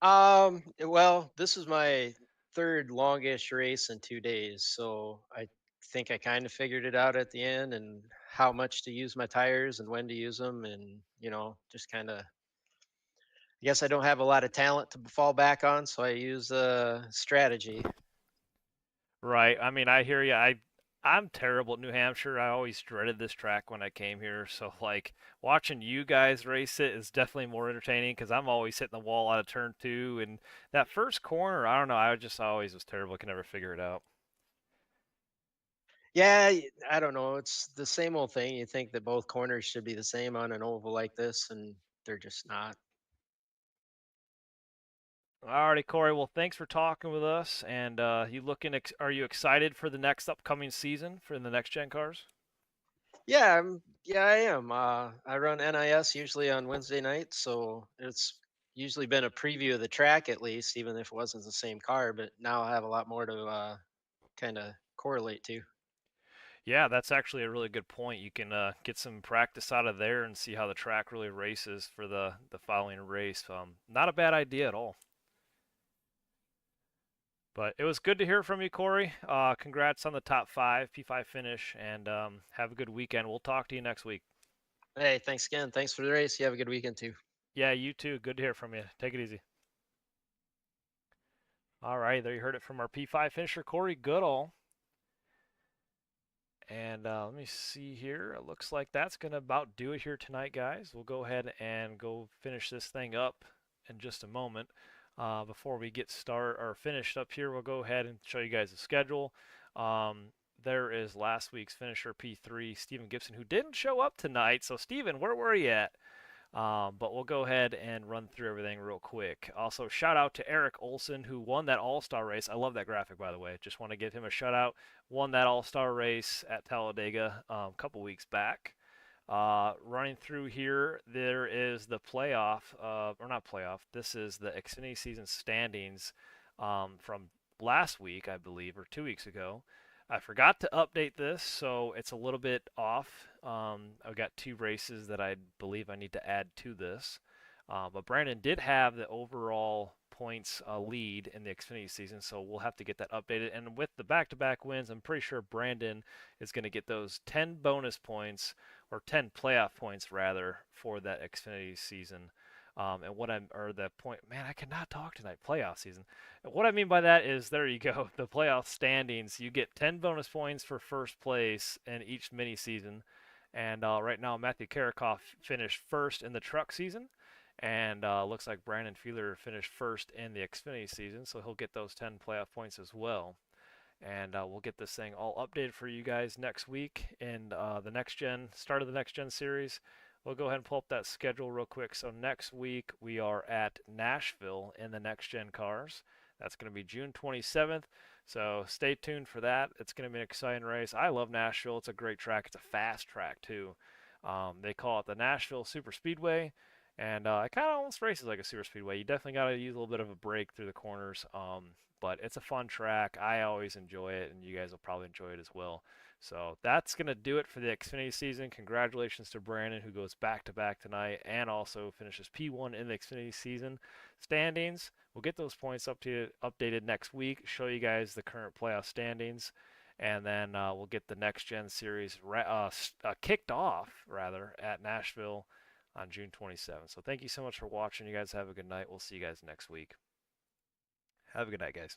Well, this is my third longest race in 2 days, so I think I kind of figured it out at the end and how much to use my tires and when to use them, and just kind of. I guess I don't have a lot of talent to fall back on, so I use strategy. Right. I mean, I hear you. I'm terrible at New Hampshire. I always dreaded this track when I came here. So like watching you guys race it is definitely more entertaining because I'm always hitting the wall out of turn two, and that first corner, I don't know. I just always was terrible. I could never figure it out. Yeah, I don't know. It's the same old thing. You think that both corners should be the same on an oval like this, and they're just not. Alrighty, Corey. Well, thanks for talking with us. And are you excited for the next upcoming season for the next gen cars? Yeah, I am. I run NIS usually on Wednesday nights, so it's usually been a preview of the track at least, even if it wasn't the same car. But now I have a lot more to kind of correlate to. Yeah, that's actually a really good point. You can get some practice out of there and see how the track really races for the following race. Not a bad idea at all. But it was good to hear from you, Corey. Congrats on the top five, P5 finish, and have a good weekend. We'll talk to you next week. Hey, thanks again. Thanks for the race. You have a good weekend too. Yeah, you too. Good to hear from you. Take it easy. All right, there you heard it from our P5 finisher, Corey Goodall. And let me see here. It looks like that's going to about do it here tonight, guys. We'll go ahead and go finish this thing up in just a moment. Before we get finished up here, we'll go ahead and show you guys the schedule. There is last week's finisher P3, Stephen Gibson, who didn't show up tonight. So, Stephen, where were you at? But we'll go ahead and run through everything real quick. Also, shout out to Eric Olson, who won that All-Star race. I love that graphic, by the way. Just want to give him a shout out. Won that All-Star race at Talladega a couple weeks back. Running through here, there is the playoff, or not playoff. This is the Xfinity season standings from last week, I believe, or 2 weeks ago. I forgot to update this, so it's a little bit off. I've got two races that I believe I need to add to this. But Brandon did have the overall points lead in the Xfinity season, so we'll have to get that updated. And with the back-to-back wins, I'm pretty sure Brandon is going to get those 10 bonus points or 10 playoff points rather for that Xfinity season. And what I'm, or the point, man, I cannot talk tonight, playoff season. What I mean by that is, there you go, the playoff standings. You get 10 bonus points for first place in each mini season. And right now, Matthew Karakoff finished first in the truck season. And looks like Brandon Feeler finished first in the Xfinity season, so he'll get those 10 playoff points as well. And we'll get this thing all updated for you guys next week in the next gen, start of the next gen series. We'll go ahead and pull up that schedule real quick. So next week we are at Nashville in the next gen cars. That's going to be June 27th. So stay tuned for that. It's going to be an exciting race. I love Nashville. It's a great track. It's a fast track too. They call it the Nashville Super Speedway. And it kind of almost races like a super speedway. You definitely got to use a little bit of a brake through the corners, but it's a fun track. I always enjoy it, and you guys will probably enjoy it as well. So that's going to do it for the Xfinity season. Congratulations to Brandon, who goes back-to-back tonight and also finishes P1 in the Xfinity season standings. We'll get those points updated next week, show you guys the current playoff standings, and then we'll get the next gen series kicked off rather at Nashville on June 27th. So thank you so much for watching. You guys have a good night. We'll see you guys next week. Have a good night, guys.